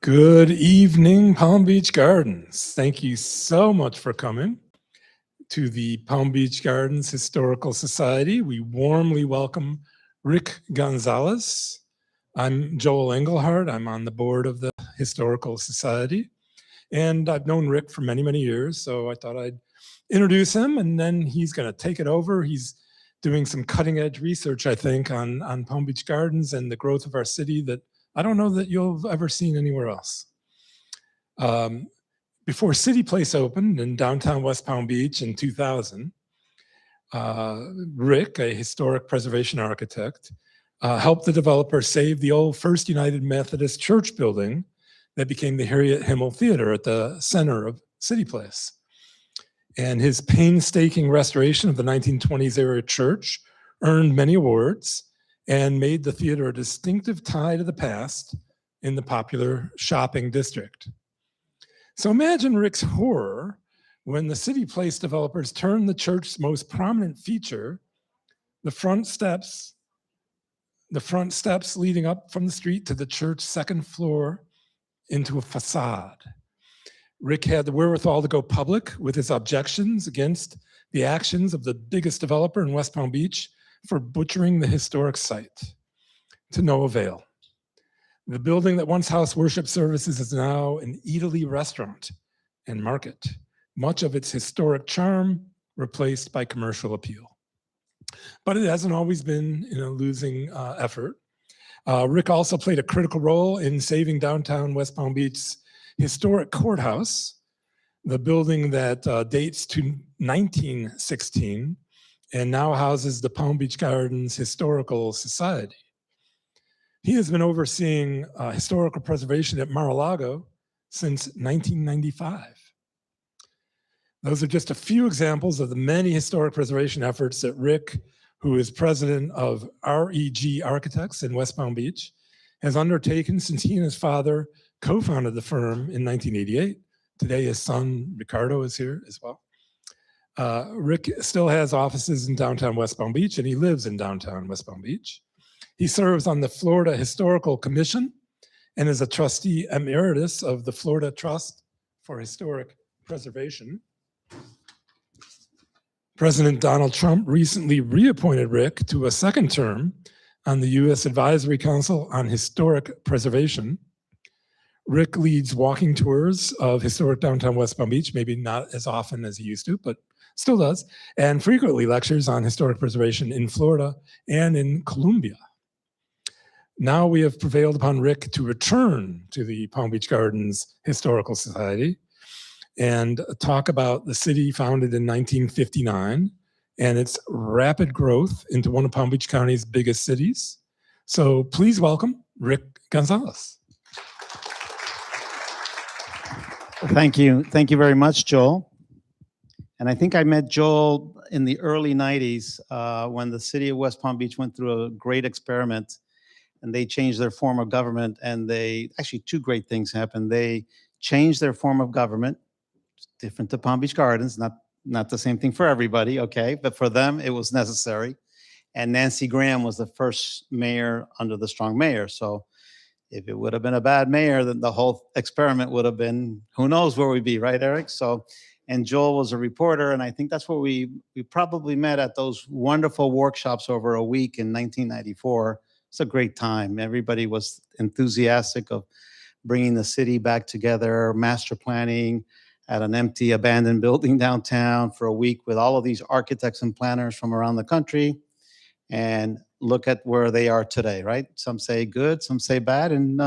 Good evening, Palm Beach Gardens. Thank you so much for coming to the Palm Beach Gardens Historical Society. We warmly welcome Rick Gonzalez. I'm Joel Engelhardt. I'm on the board of the Historical Society, and I've known Rick for many, many years, so I thought I'd introduce him, and then he's going to take it over. He's doing some cutting-edge research, I think, on Palm Beach Gardens and the growth of our city that I don't know that you've ever seen anywhere else. Before City Place opened in downtown West Palm Beach in 2000, Rick, a historic preservation architect, helped the developer save the old First United Methodist Church building that became the Harriet Himmel Theater at the center of City Place. And his painstaking restoration of the 1920s era church earned many awards and made the theater a distinctive tie to the past in the popular shopping district. So imagine Rick's horror when the City Place developers turned the church's most prominent feature, the front steps leading up from the street to the church's second floor, into a facade. Rick had the wherewithal to go public with his objections against the actions of the biggest developer in West Palm Beach for butchering the historic site, to no avail. The building that once housed worship services is now an Eataly restaurant and market, much of its historic charm replaced by commercial appeal. But it hasn't always been a losing effort. Rick also played a critical role in saving downtown West Palm Beach's historic courthouse, the building that dates to 1916 and now houses the Palm Beach Gardens Historical Society. He has been overseeing historical preservation at Mar-a-Lago since 1995. Those are just a few examples of the many historic preservation efforts that Rick, who is president of REG Architects in West Palm Beach, has undertaken since he and his father co-founded the firm in 1988. Today, his son, Ricardo, is here as well. Rick still has offices in downtown West Palm Beach, and he lives in downtown West Palm Beach. He serves on the Florida Historical Commission and is a trustee emeritus of the Florida Trust for Historic Preservation. President Donald Trump recently reappointed Rick to a second term on the U.S. Advisory Council on Historic Preservation. Rick leads walking tours of historic downtown West Palm Beach, maybe not as often as he used to, but still does, and frequently lectures on historic preservation in Florida and in Colombia. Now we have prevailed upon Rick to return to the Palm Beach Gardens Historical Society and talk about the city founded in 1959 and its rapid growth into one of Palm Beach County's biggest cities. So please welcome Rick Gonzalez. Thank you. Thank you very much, Joel. And I think I met Joel in the early 90s when the city of West Palm Beach went through a great experiment and they changed their form of government. And actually two great things happened. They changed their form of government, different to Palm Beach Gardens, not the same thing for everybody, okay? But for them, it was necessary. And Nancy Graham was the first mayor under the strong mayor. So if it would have been a bad mayor, then the whole experiment would have been, who knows where we'd be, right, Eric? So, and Joel was a reporter, and I think that's where we probably met at those wonderful workshops over a week in 1994. It's a great time. Everybody was enthusiastic of bringing the city back together, master planning at an empty, abandoned building downtown for a week with all of these architects and planners from around the country. And look at where they are today, right? Some say good, some say bad, and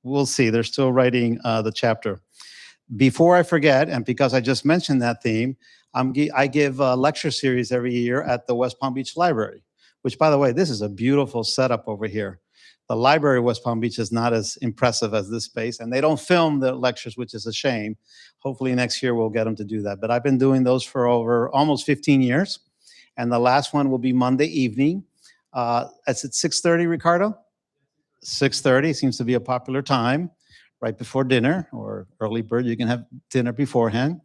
we'll see. They're still writing the chapter. Before I forget, and because I just mentioned that theme, I give a lecture series every year at the West Palm Beach Library, which, by the way, this is a beautiful setup over here. The library of West Palm Beach is not as impressive as this space, and they don't film the lectures, which is a shame. Hopefully next year we'll get them to do that. But I've been doing those for over almost 15 years, and the last one will be Monday evening. It's at 6:30, Ricardo? 6:30 seems to be a popular time, right before dinner, or early bird, you can have dinner beforehand.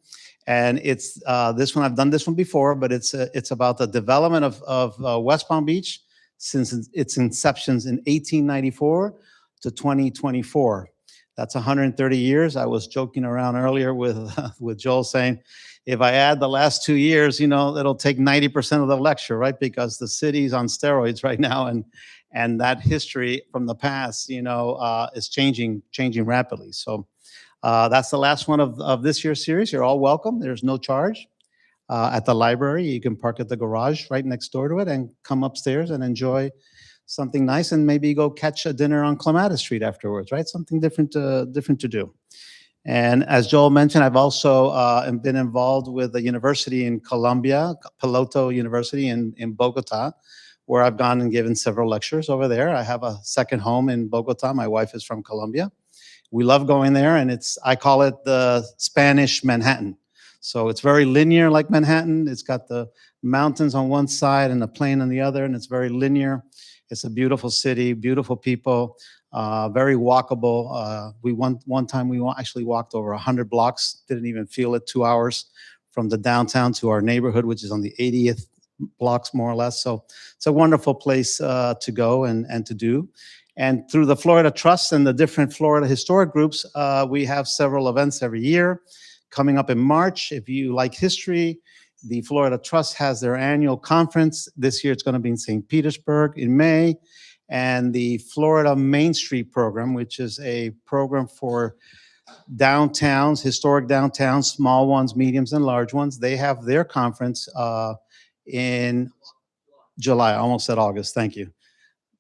And it's this one, I've done this one before, but it's about the development of West Palm Beach since its inceptions in 1894 to 2024. That's 130 years. I was joking around earlier with with Joel saying, if I add the last 2 years, it'll take 90% of the lecture, right? Because the city's on steroids right now, and that history from the past, is changing rapidly. So that's the last one of this year's series. You're all welcome. There's no charge at the library. You can park at the garage right next door to it and come upstairs and enjoy something nice, and maybe go catch a dinner on Clematis Street afterwards, right? Something different to do. And as Joel mentioned, I've also been involved with a university in Colombia, Piloto University in Bogota, where I've gone and given several lectures over there. I have a second home in Bogota. My wife is from Colombia. We love going there, and I call it the Spanish Manhattan. So it's very linear like Manhattan. It's got the mountains on one side and the plain on the other, and it's very linear. It's a beautiful city, beautiful people, very walkable. One time we actually walked over 100 blocks, didn't even feel it, 2 hours from the downtown to our neighborhood, which is on the 80th blocks, more or less. So it's a wonderful place to go and to do. And through the Florida Trust and the different Florida historic groups, we have several events every year. Coming up in March, if you like history, the Florida Trust has their annual conference. This year it's going to be in St. Petersburg in May. And the Florida Main Street program, which is a program for downtowns, historic downtowns, small ones, mediums, and large ones, they have their conference in July. I almost said August. Thank you.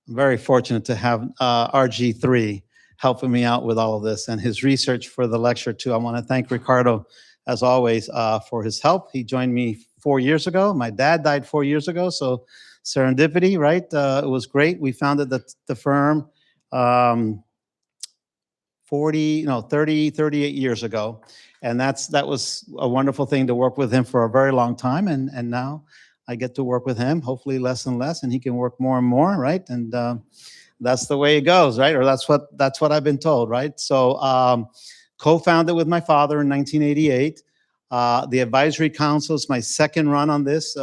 I'm very fortunate to have RG3 helping me out with all of this and his research for the lecture too. I want to thank Ricardo, as always, for his help. He joined me 4 years ago. My dad died 4 years ago, so serendipity, right? It was great. We founded the firm 38 years ago, and that was a wonderful thing to work with him for a very long time, and now I get to work with him, hopefully less and less, and he can work more and more, right? And that's the way it goes, right? Or that's what I've been told, right? So co-founded with my father in 1988. The advisory council is my second run on this.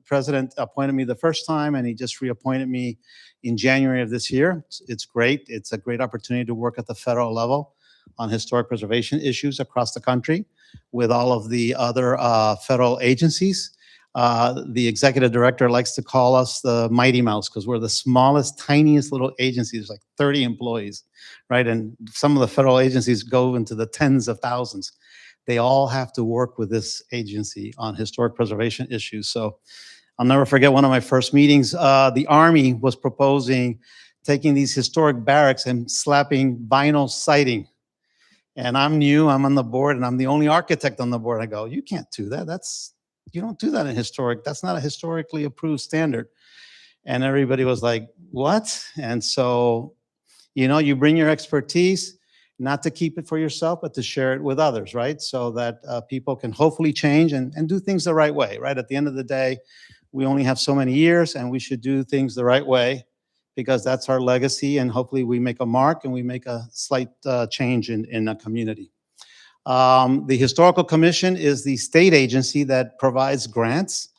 President appointed me the first time, and he just reappointed me in January of this year. It's great. It's a great opportunity to work at the federal level on historic preservation issues across the country with all of the other federal agencies. The executive director likes to call us the Mighty Mouse because we're the smallest, tiniest little agency. There's like 30 employees, right? And some of the federal agencies go into the tens of thousands. They all have to work with this agency on historic preservation issues. So I'll never forget one of my first meetings. The Army was proposing taking these historic barracks and slapping vinyl siding. And I'm new, I'm on the board, and I'm the only architect on the board. I go, you can't do that. You don't do that in historic. That's not a historically approved standard. And everybody was like, what? And so, you bring your expertise, not to keep it for yourself, but to share it with others, right? So that people can hopefully change and do things the right way, right? At the end of the day, we only have so many years, and we should do things the right way because that's our legacy, and hopefully we make a mark and we make a slight change in a community. The Historical Commission is the state agency that provides grants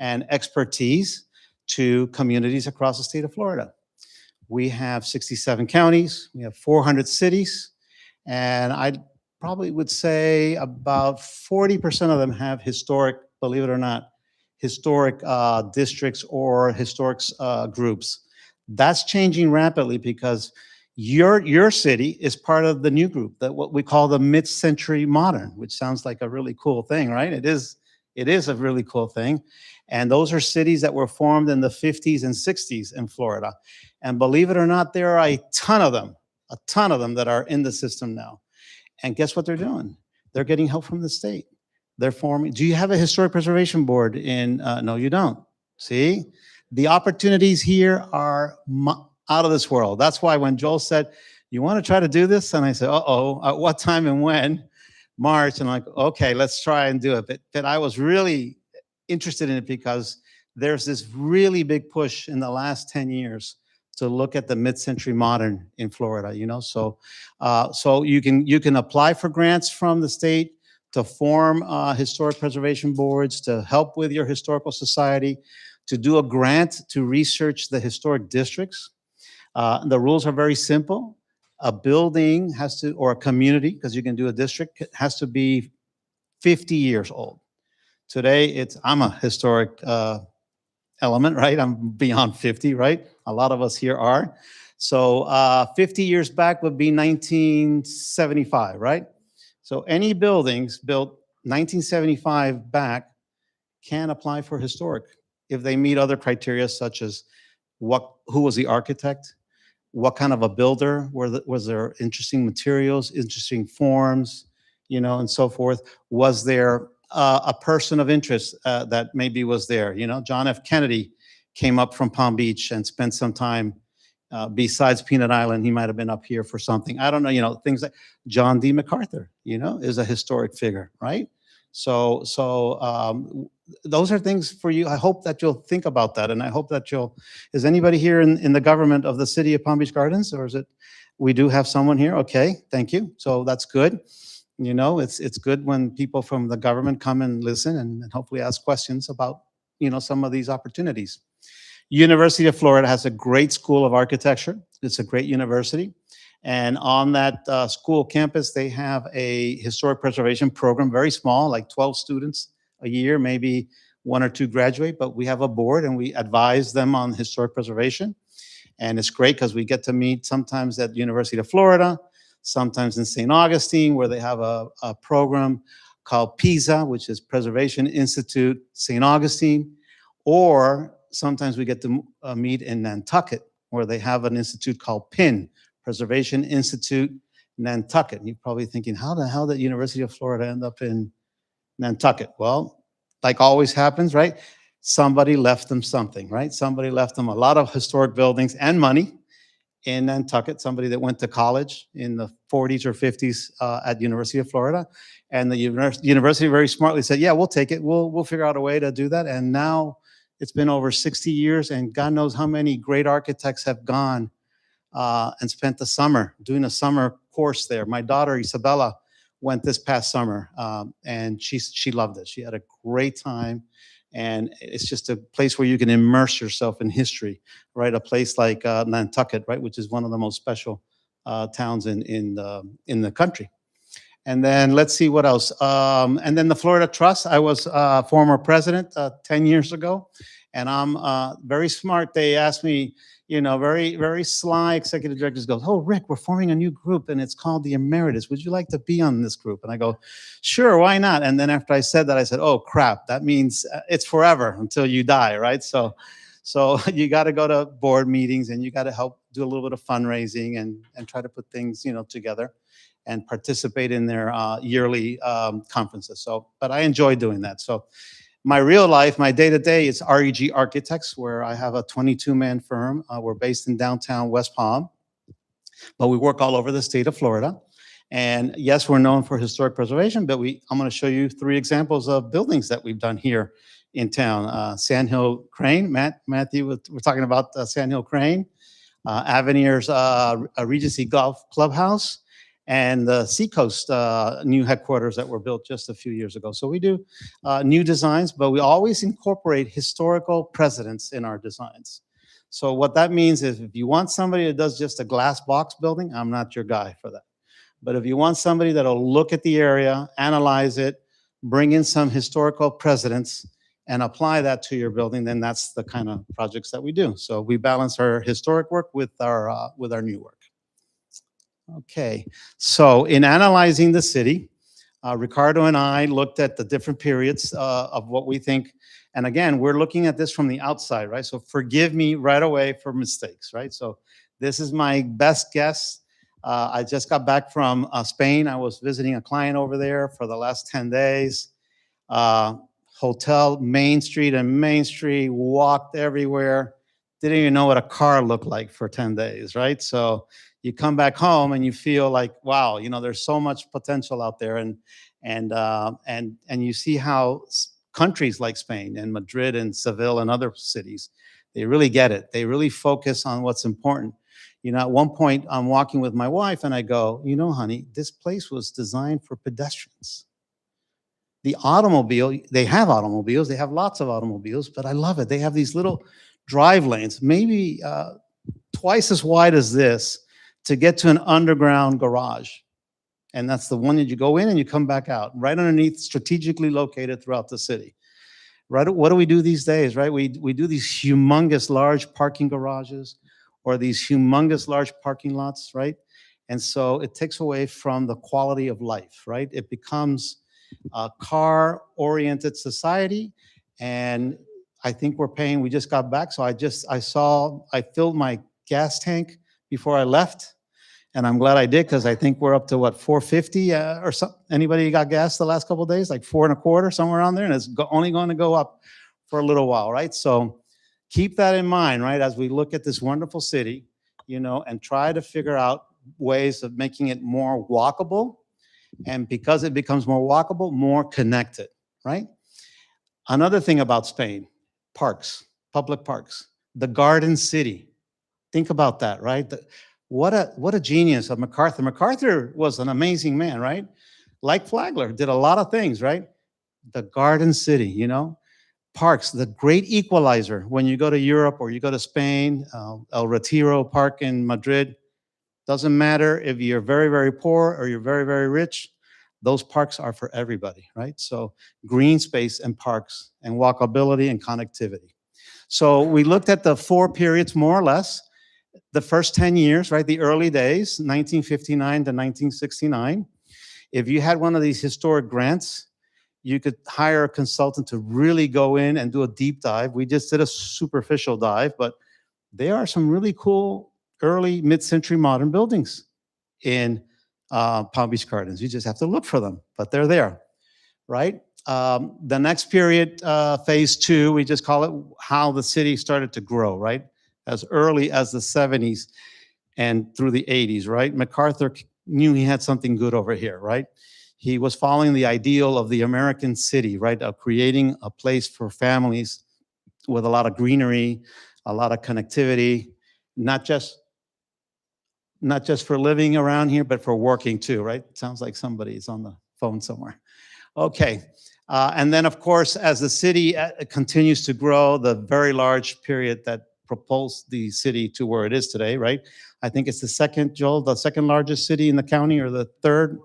and expertise to communities across the state of Florida. We have 67 counties, we have 400 cities, and I probably would say about 40% of them have historic, believe it or not, historic districts or historic groups. That's changing rapidly because your city is part of the new group, that what we call the mid-century modern, which sounds like a really cool thing, right? It is a really cool thing. And those are cities that were formed in the 50s and 60s in Florida. And believe it or not, there are a ton of them that are in the system now. And guess what they're doing? They're getting help from the state. They're forming. Do you have a historic preservation board in? No, you don't. See, the opportunities here are out of this world. That's why when Joel said, you want to try to do this? And I said, uh-oh, at what time and when? March. And I'm like, okay, let's try and do it. But I was really interested in it because there's this really big push in the last 10 years to look at the mid-century modern in Florida, So you can apply for grants from the state to form historic preservation boards, to help with your historical society, to do a grant to research the historic districts. The rules are very simple. a building has to, or a community, because you can do a district, has to be 50 years old. Today, I'm a historic element, right? I'm beyond 50, right? A lot of us here are. So 50 years back would be 1975, right? So any buildings built 1975 back can apply for historic if they meet other criteria such as who was the architect, what kind of a builder, was there interesting materials, interesting forms, and so forth. Was there a person of interest that maybe was there? John F. Kennedy came up from Palm Beach and spent some time besides Peanut Island. He might have been up here for something. I don't know, things like John D. MacArthur, is a historic figure, right? So those are things for you. I hope that you'll think about that. And I hope that is anybody here in the government of the city of Palm Beach Gardens? Or is it, we do have someone here? Okay, thank you. So that's good. It's good when people from the government come and listen and hopefully ask questions about, some of these opportunities. University of Florida has a great school of architecture. It's a great university. And on that school campus, they have a historic preservation program, very small, like 12 students a year, maybe 1 or 2 graduate, but we have a board and we advise them on historic preservation. And it's great because we get to meet sometimes at University of Florida, sometimes in St. Augustine, where they have a program called PISA, which is Preservation Institute St. Augustine, or sometimes we get to meet in Nantucket, where they have an institute called PIN, Preservation Institute Nantucket. And you're probably thinking, how the hell did University of Florida end up in Nantucket? Well, like always happens, right? Somebody left them something, right? Somebody left them a lot of historic buildings and money in Nantucket, somebody that went to college in the 40s or 50s at University of Florida. And the university very smartly said, yeah, we'll take it. We'll figure out a way to do that. And now it's been over 60 years and God knows how many great architects have gone and spent the summer doing a summer course there. My daughter, Isabella, went this past summer and she loved it. She had a great time. And it's just a place where you can immerse yourself in history, right? A place like Nantucket, right, which is one of the most special towns in the country. And then let's see what else. And then the Florida Trust. I was former president 10 years ago, and I'm very smart. They asked me, very, very sly executive directors goes, oh, Rick, we're forming a new group and it's called the Emeritus. Would you like to be on this group? And I go, sure, why not? And then after I said that, I said, oh, crap, that means it's forever until you die, right? So you got to go to board meetings and you got to help do a little bit of fundraising and try to put things, together and participate in their yearly conferences. But I enjoy doing that. So my real life, my day-to-day is REG Architects, where I have a 22-man firm. We're based in downtown West Palm, but we work all over the state of Florida. And yes, we're known for historic preservation, but I'm going to show you 3 examples of buildings that we've done here in town. Sand Hill Crane, Matthew, we're talking about Sand Hill Crane, Avenir's Regency Golf Clubhouse, and the Seacoast new headquarters that were built just a few years ago. So we do new designs, but we always incorporate historical precedents in our designs. So what that means is if you want somebody that does just a glass box building, I'm not your guy for that. But if you want somebody that'll look at the area, analyze it, bring in some historical precedents, and apply that to your building, then that's the kind of projects that we do. So we balance our historic work with our new work. Okay, so in analyzing the city, Ricardo and I looked at the different periods of what we think. And again, we're looking at this from the outside, right? So forgive me right away for mistakes, right? So this is my best guess. I just got back from Spain. I was visiting a client over there for the last 10 days. Hotel, Main Street and Main Street, walked everywhere. Didn't even know what a car looked like for 10 days, right? So you come back home and you feel like, wow, there's so much potential out there, and you see how countries like Spain and Madrid and Seville and other cities, they really get it. They really focus on what's important. At one point, I'm walking with my wife and I go, honey, this place was designed for pedestrians. The automobile, they have automobiles, they have lots of automobiles, but I love it. They have these little drive lanes, maybe twice as wide as this, to get to an underground garage. And that's the one that you go in and you come back out, right underneath, strategically located throughout the city. Right? What do we do these days, right? We do these humongous large parking garages or these humongous large parking lots, right? And so it takes away from the quality of life, right? It becomes a car-oriented society, and I think we just got back, so I filled my gas tank before I left, and I'm glad I did, because I think we're up to, what, 450 or something? Anybody got gas the last couple of days? Like 4.25, somewhere around there, and it's only going to go up for a little while, right? So keep that in mind, right, as we look at this wonderful city, and try to figure out ways of making it more walkable, and because it becomes more walkable, more connected, right? Another thing about Spain, parks, public parks, the Garden City. Think about that, right? What a genius of MacArthur. MacArthur was an amazing man, right? Like Flagler, did a lot of things, right? The Garden City, parks, the great equalizer. When you go to Europe or you go to Spain, El Retiro Park in Madrid, doesn't matter if you're very, very poor or you're very, very rich, those parks are for everybody, right? So green space and parks and walkability and connectivity. So we looked at the 4 periods, more or less. The first 10 years, right, the early days, 1959 to 1969. If you had one of these historic grants, you could hire a consultant to really go in and do a deep dive. We just did a superficial dive, but there are some really cool early mid-century modern buildings in Palm Beach Gardens. You just have to look for them, but they're there, right? The next period, phase 2, we just call it how the city started to grow, right? As early as the 70s and through the 80s, right? MacArthur knew he had something good over here, right? He was following the ideal of the American city, right? Of creating a place for families with a lot of greenery, a lot of connectivity, not just for living around here, but for working too, right? Sounds like somebody's on the phone somewhere. Okay. And then, of course, as the city continues to grow, the very large period that propulsed the city to where it is today, right? I think it's the second, Joel, the second largest city in the county, or the third,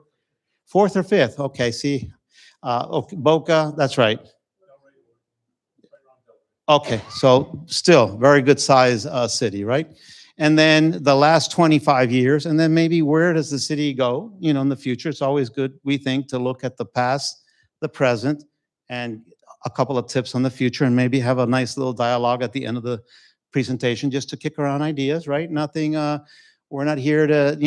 fourth or fifth. Okay, see, okay, Boca, that's right. Okay, so still very good size city, right? And then the last 25 years, and then maybe where does the city go, in the future? It's always good, we think, to look at the past, the present, and a couple of tips on the future, and maybe have a nice little dialogue at the end of the presentation just to kick around ideas, right? Nothing, we're not here to,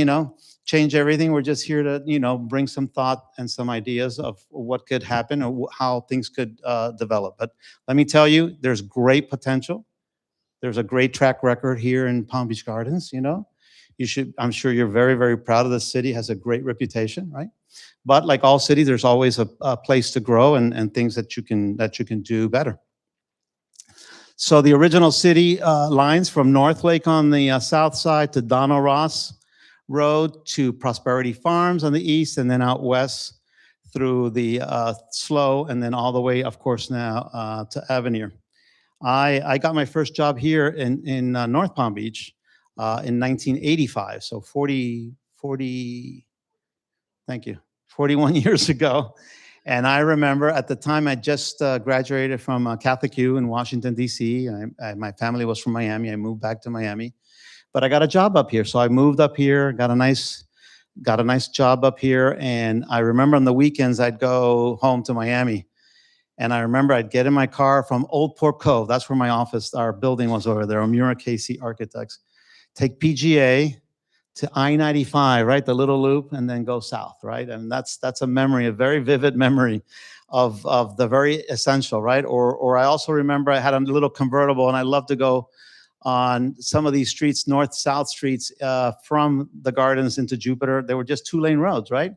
change everything. We're just here to, bring some thought and some ideas of what could happen or how things could develop. But let me tell you, there's great potential. There's a great track record here in Palm Beach Gardens, I'm sure you're very, very proud of the city, has a great reputation, right? But like all cities, there's always a place to grow and things that you can do better. So the original city lines from North Lake on the south side to Donald Ross Road to Prosperity Farms on the east, and then out west through the Slow, and then all the way, of course, now to Avenir. I got my first job here in North Palm Beach in 1985, so 41 years ago. And I remember at the time I just graduated from Catholic U in Washington, D.C. My family was from Miami. I moved back to Miami, but I got a job up here. So I moved up here, got a nice job up here. And I remember on the weekends I'd go home to Miami. And I remember I'd get in my car from Old Port Cove. That's where my office, our building was over there, Omura KC Architects. Take PGA to I-95, right, the little loop, and then go south, right? And that's a memory, a very vivid memory of the very essential, right? Or I also remember I had a little convertible, and I loved to go on some of these streets, north-south streets, from the Gardens into Jupiter. They were just 2-lane roads, right?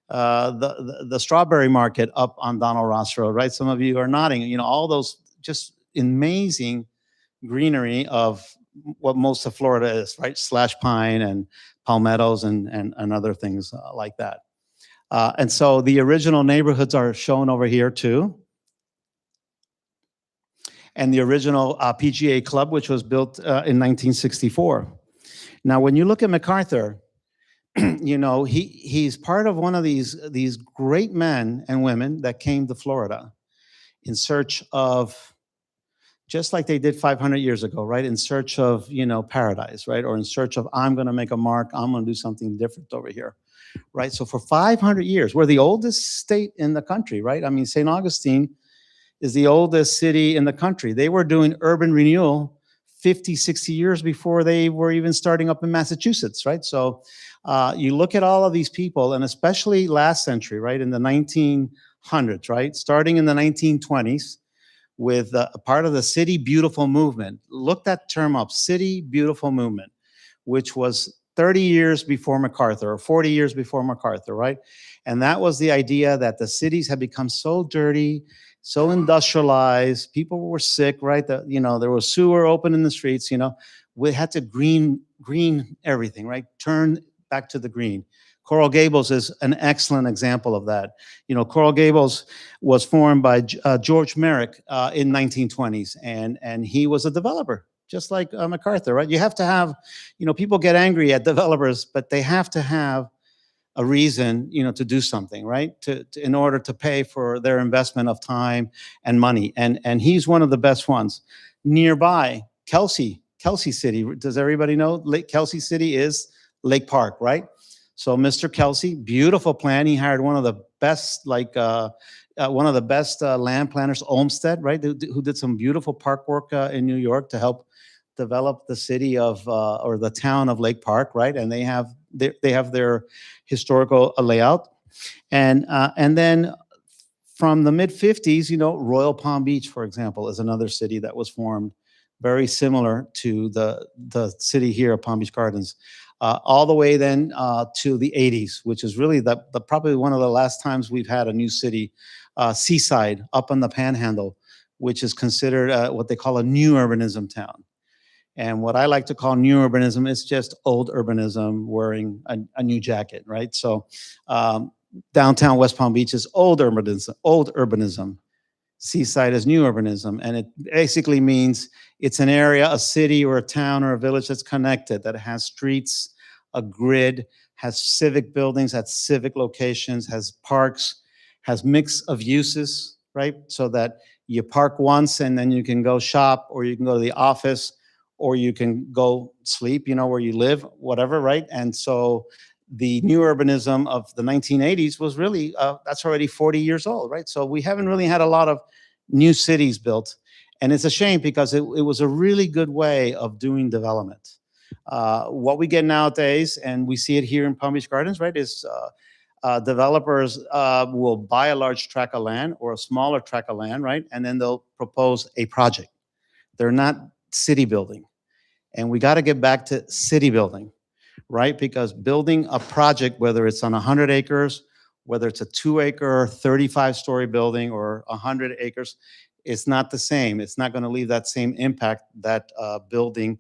The Strawberry Market up on Donald Ross Road, right? Some of you are nodding. All those just amazing greenery of what most of Florida is, right? Slash pine and palmettos and other things like that. And so the original neighborhoods are shown over here too. And the original PGA Club, which was built in 1964. Now, when you look at MacArthur, you know, he's part of one of these great men and women that came to Florida in search of, just like they did 500 years ago, right? In search of, you know, paradise, right? Or in search of, I'm going to make a mark, I'm going to do something different over here, right? So for 500 years, we're the oldest state in the country, right? I mean, St. Augustine is the oldest city in the country. They were doing urban renewal 50, 60 years before they were even starting up in Massachusetts, right? So you look at all of these people, and especially last century, right? In the 1900s, right? Starting in the 1920s, with a part of the City Beautiful movement. Look that term up, City Beautiful movement, which was 30 years before MacArthur, or 40 years before MacArthur, right? And that was the idea that the cities had become so dirty, so industrialized, people were sick, right? You know, there was sewer open in the streets, you know. We had to green everything, right? Turn back to the green. Coral Gables is an excellent example of that. You know, Coral Gables was formed by George Merrick in 1920s, and he was a developer, just like MacArthur, right? You have to have, you know, people get angry at developers, but they have to have a reason, you know, to do something, right? In order to pay for their investment of time and money, and he's one of the best ones. Nearby, Kelsey City. Does everybody know Kelsey City is Lake Park, right? So Mr. Kelsey, beautiful plan. He hired one of the best, land planners, Olmsted, right? Who did some beautiful park work in New York to help develop the city of, or the town of Lake Park, right? And they have their historical layout. And then from the mid 50s, you know, Royal Palm Beach, for example, is another city that was formed very similar to the city here of Palm Beach Gardens. All the way then to the 80s, which is really the probably one of the last times we've had a new city, Seaside, up on the Panhandle, which is considered what they call a new urbanism town. And what I like to call new urbanism is just old urbanism wearing a new jacket, right? So downtown West Palm Beach is old urbanism. Seaside is new urbanism, and it basically means it's an area, a city or a town or a village that's connected, that has streets, a grid, has civic buildings, has civic locations, has parks, has mix of uses, right? So that you park once and then you can go shop, or you can go to the office, or you can go sleep, you know, where you live, whatever, right? And so the new urbanism of the 1980s was really, that's already 40 years old, right? So we haven't really had a lot of new cities built. And it's a shame, because it was a really good way of doing development. What we get nowadays, and we see it here in Palm Beach Gardens, right, is developers will buy a large tract of land or a smaller tract of land, right? And then they'll propose a project. They're not city building. And we got to get back to city building, right? Because building a project, whether it's on 100 acres, whether it's a 2-acre, 35-story building, or 100 acres, it's not the same. It's not going to leave that same impact that building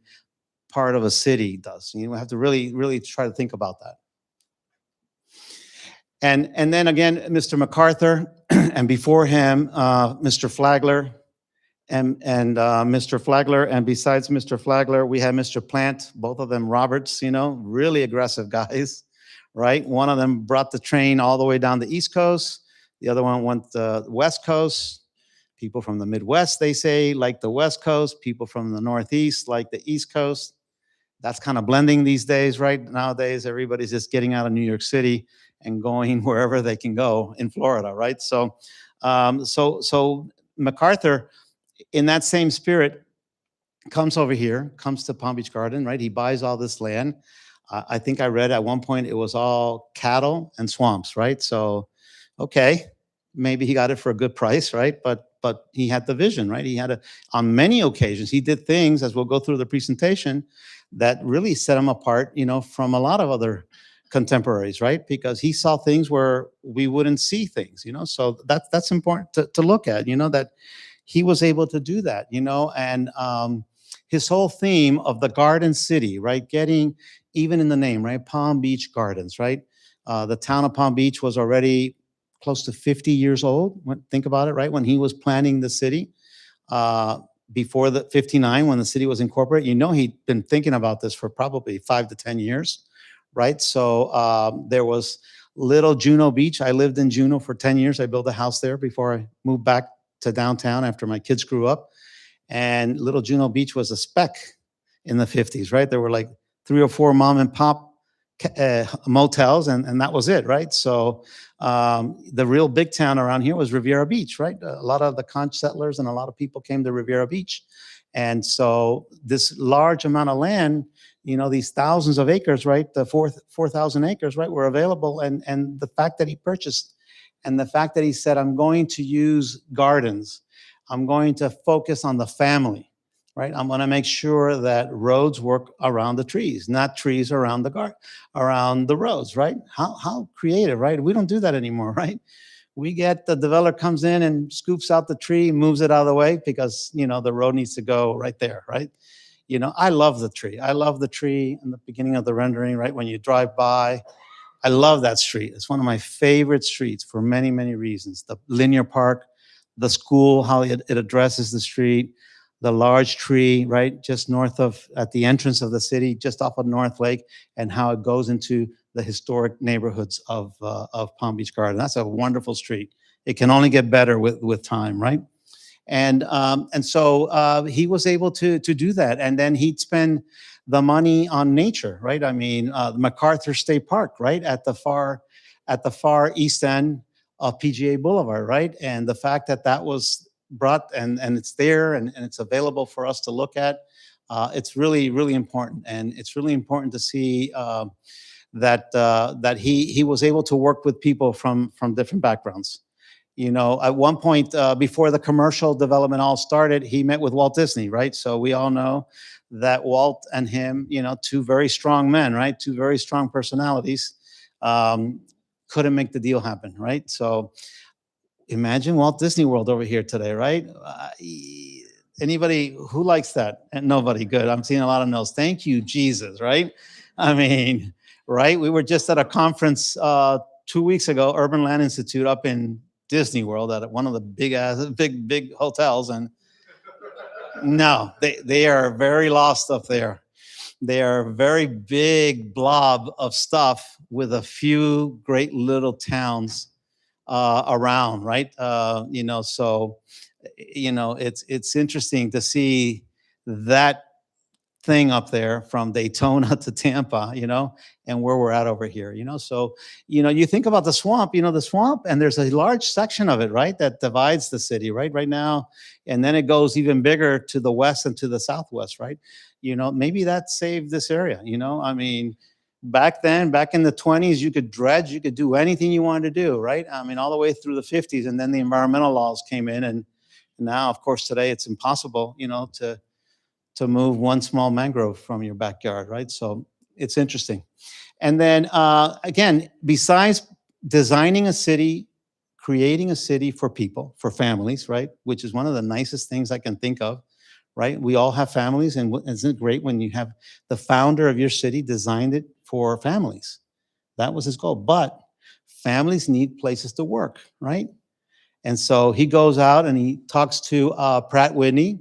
part of a city does. You have to really, really try to think about that. And then again, Mr. MacArthur, and before him, Mr. Flagler, and Mr. Flagler, and besides Mr. Flagler, we had Mr. Plant, both of them Roberts, you know, really aggressive guys, right? One of them brought the train all the way down the East Coast. The other one went the West Coast. People from the Midwest, they say, like the West Coast. People from the Northeast like the East Coast. That's kind of blending these days, right? Nowadays, everybody's just getting out of New York City and going wherever they can go in Florida, right? So, so MacArthur, in that same spirit, comes over here, comes to Palm Beach Garden, right? He buys all this land. I think I read at one point it was all cattle and swamps, right? So, okay, maybe he got it for a good price, right? But he had the vision, right? He had on many occasions, he did things, as we'll go through the presentation, that really set him apart, you know, from a lot of other contemporaries, right? Because he saw things where we wouldn't see things, you know? So that's important to look at, you know, that he was able to do that, you know? And his whole theme of the garden city, right? Getting, even in the name, right? Palm Beach Gardens, right? The town of Palm Beach was already close to 50 years old. Think about it, right? When he was planning the city, before the 59, when the city was incorporated, you know, he'd been thinking about this for probably 5 to 10 years, right? So there was Little Juno Beach. I lived in Juno for 10 years. I built a house there before I moved back to downtown after my kids grew up. And Little Juno Beach was a speck in the 50s, right? There were like 3 or 4 mom and pop motels, and that was it, right? So the real big town around here was Riviera Beach, right? A lot of the conch settlers and a lot of people came to Riviera Beach. And so this large amount of land, these thousands of acres, right? The 4,000 acres, right, were available. And the fact that he purchased, and the fact that he said, I'm going to use gardens, I'm going to focus on the family, right? I'm going to make sure that roads work around the trees, not trees around the roads, right? How creative, right? We don't do that anymore, right? We get the developer comes in and scoops out the tree, moves it out of the way because, the road needs to go right there, right? I love the tree. I love the tree in the beginning of the rendering, right? When you drive by, I love that street. It's one of my favorite streets for many, many reasons. The linear park, the school, how it addresses the street, the large tree, right, just north of, at the entrance of the city, just off of North Lake, and how it goes into the historic neighborhoods of Palm Beach Garden. That's a wonderful street. It can only get better with time, right? And so he was able to do that, and then he'd spend the money on nature, right? I mean, MacArthur State Park, right, at the far east end of PGA Boulevard, right? And the fact that that was brought and it's there and it's available for us to look at, it's really, really important. And it's really important to see that he was able to work with people from different backgrounds. At one point before the commercial development all started, he met with Walt Disney, right? So we all know that Walt and him, two very strong men, right? Two very strong personalities, couldn't make the deal happen, right? So imagine Walt Disney World over here today, right? Anybody who likes that? And nobody. Good. I'm seeing a lot of no's. Thank you, Jesus, right? I mean, right? We were just at a conference 2 weeks ago, Urban Land Institute up in Disney World at one of the big hotels, and no, they are very lost up there. They are a very big blob of stuff with a few great little towns around, right? So it's interesting to see that thing up there from Daytona to Tampa, and where we're at over here, So, you think about the swamp, and there's a large section of it, right, that divides the city, right now, and then it goes even bigger to the west and to the southwest, right? Maybe that saved this area, I mean, back then, back in the 20s, you could dredge, you could do anything you wanted to do, right? I mean, all the way through the 50s, and then the environmental laws came in, and now, of course, today it's impossible, to move one small mangrove from your backyard, right? So it's interesting. And then again, besides designing a city, creating a city for people, for families, right? Which is one of the nicest things I can think of, right? We all have families, and isn't it great when you have the founder of your city designed it for families? That was his goal. But families need places to work, right? And so he goes out and he talks to Pratt Whitney.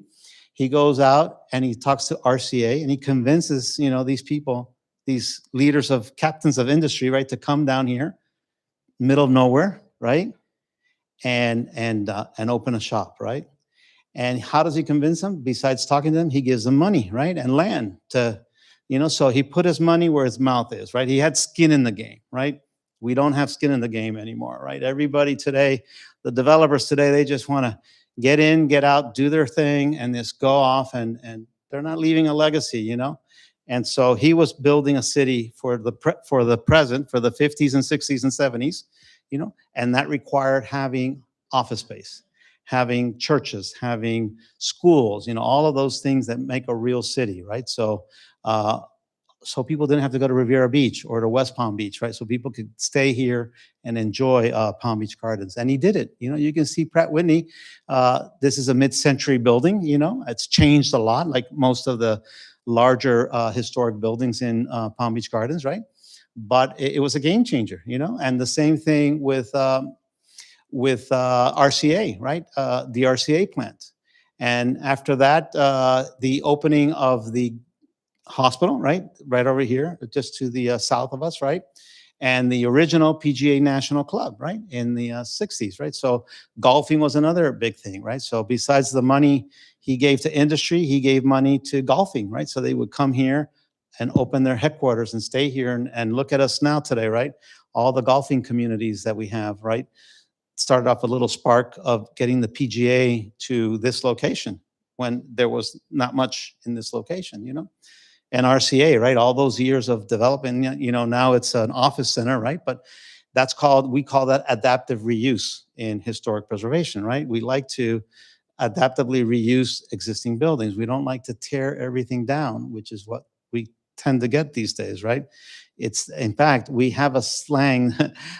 He goes out and he talks to RCA, and he convinces, these people, these leaders of captains of industry, right, to come down here, middle of nowhere, right, and open a shop, right? And how does he convince them? Besides talking to them, he gives them money, right, and land to, so he put his money where his mouth is, right? He had skin in the game, right? We don't have skin in the game anymore, right? Everybody today, the developers today, they just want to get in, get out, do their thing, and just go off, and they're not leaving a legacy, And so he was building a city for the present, for the 50s and 60s and 70s, and that required having office space, having churches, having schools, all of those things that make a real city, right? So so people didn't have to go to Riviera Beach or to West Palm Beach, right? So people could stay here and enjoy Palm Beach Gardens. And he did it. You can see Pratt Whitney. This is a mid-century building, It's changed a lot, like most of the larger historic buildings in Palm Beach Gardens, right? But it was a game changer, And the same thing with RCA, right? The RCA plant. And after that, the opening of the hospital, right? Right over here, just to the south of us, right? And the original PGA National Club, right? In the 60s, right? So golfing was another big thing, right? So besides the money he gave to industry, he gave money to golfing, right? So they would come here and open their headquarters and stay here and look at us now today, right? All the golfing communities that we have, right? Started off a little spark of getting the PGA to this location when there was not much in this location, you know? And RCA, right? All those years of development, you know, now it's an office center, right? But we call that adaptive reuse in historic preservation, right? We like to adaptively reuse existing buildings. We don't like to tear everything down, which is what we tend to get these days, right? It's, in fact, we have a slang.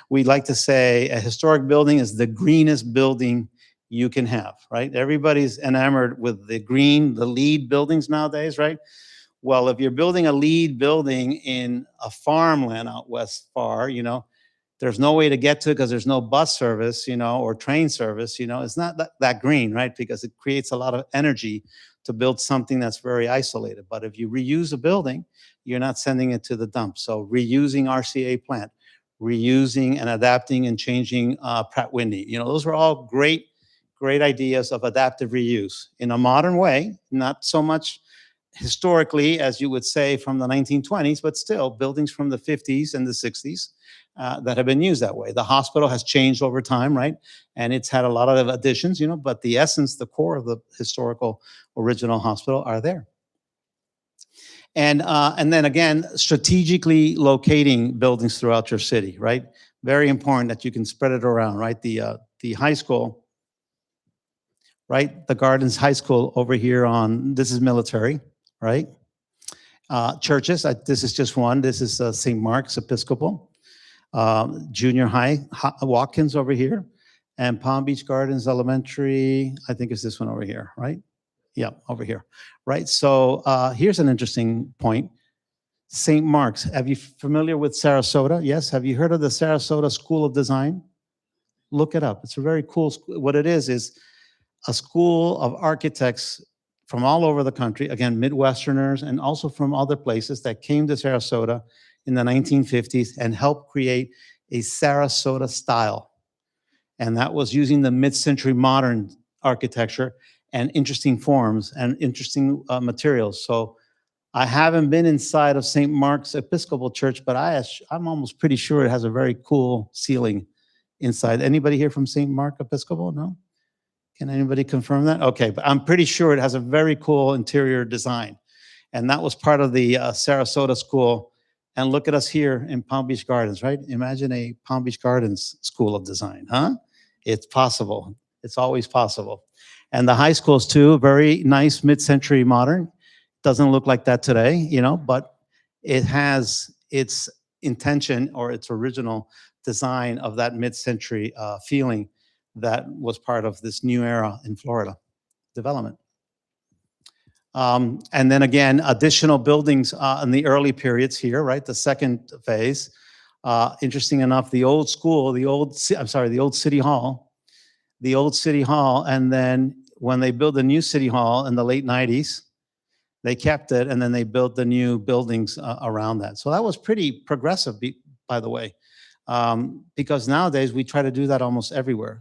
We like to say a historic building is the greenest building you can have, right? Everybody's enamored with the green, the LEED buildings nowadays, right? Well, if you're building a LEED building in a farmland out west far, you know, there's no way to get to it because there's no bus service, you know, or train service, you know, it's not that green, right? Because it creates a lot of energy to build something that's very isolated. But if you reuse a building, you're not sending it to the dump. So reusing RCA plant, reusing and adapting and changing Pratt Whitney, you know, those were all great ideas of adaptive reuse in a modern way, not so much historically, as you would say, from the 1920s, but still buildings from the 50s and the 60s that have been used that way. The hospital has changed over time, right? And it's had a lot of additions, you know, but the essence, the core of the historical original hospital are there. And then again, strategically locating buildings throughout your city, right? Very important that you can spread it around, right? The high school, right? The Gardens High School over here this is military, right? Churches, this is just one. This is St. Mark's Episcopal. Junior high, Watkins over here. And Palm Beach Gardens Elementary, I think it's this one over here, right? Yeah, over here, right? So here's an interesting point. St. Mark's, are you familiar with Sarasota? Yes, have you heard of the Sarasota School of Design? Look it up. It's a very cool school. What it is a school of architects from all over the country, again, Midwesterners, and also from other places that came to Sarasota in the 1950s and helped create a Sarasota style. And that was using the mid-century modern architecture and interesting forms and interesting materials. So I haven't been inside of St. Mark's Episcopal Church, but I'm almost pretty sure it has a very cool ceiling inside. Anybody here from St. Mark Episcopal? No? Can anybody confirm that? Okay, but I'm pretty sure it has a very cool interior design. And that was part of the Sarasota School. And look at us here in Palm Beach Gardens, right? Imagine a Palm Beach Gardens School of Design, huh? It's possible. It's always possible. And the high schools too, very nice mid-century modern. Doesn't look like that today, you know, but it has its intention or its original design of that mid-century feeling that was part of this new era in Florida development. And then again, additional buildings in the early periods here, right? The second phase. Interesting enough, the old City Hall, and then when they built the new City Hall in the late 90s, they kept it, and then they built the new buildings around that. So that was pretty progressive, by the way. Because nowadays we try to do that almost everywhere.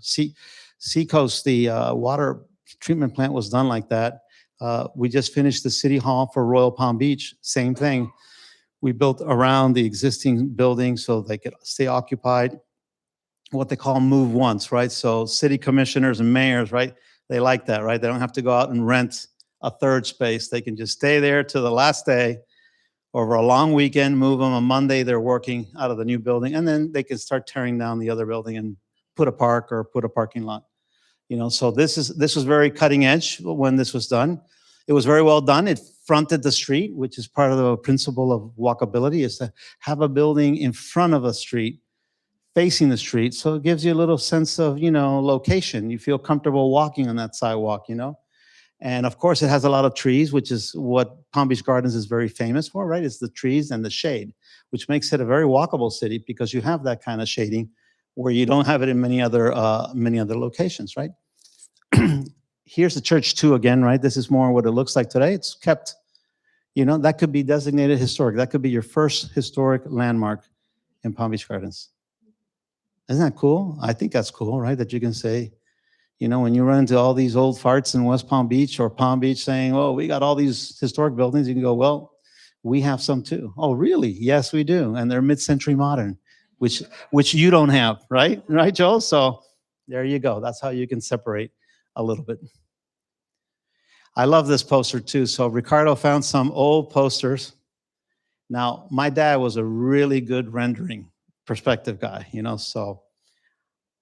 Seacoast, the water treatment plant was done like that. We just finished the City Hall for Royal Palm Beach, same thing. We built around the existing building so they could stay occupied. What they call move once, right? So city commissioners and mayors, right? They like that, right? They don't have to go out and rent a third space. They can just stay there to the last day. Over a long weekend, move them. On Monday, they're working out of the new building, and then they can start tearing down the other building and put a park or put a parking lot. You know, so this was very cutting edge when this was done. It was very well done. It fronted the street, which is part of the principle of walkability, is to have a building in front of a street, facing the street. So it gives you a little sense of, you know, location. You feel comfortable walking on that sidewalk, you know. And of course, it has a lot of trees, which is what Palm Beach Gardens is very famous for, right? It's the trees and the shade, which makes it a very walkable city because you have that kind of shading where you don't have it in many other locations, right? Here's the church too again, right? This is more what it looks like today. It's kept You know, that could be designated historic. That could be your first historic landmark in Palm Beach Gardens. Isn't that cool? I think that's cool, right? That you can say, you know, when you run into all these old farts in West Palm Beach or Palm Beach saying, oh, we got all these historic buildings, you can go, well, we have some too. Oh, really? Yes, we do. And they're mid-century modern, which you don't have, right? Right, Joel? So there you go. That's how you can separate a little bit. I love this poster too. So Ricardo found some old posters. Now, my dad was a really good rendering perspective guy, you know, so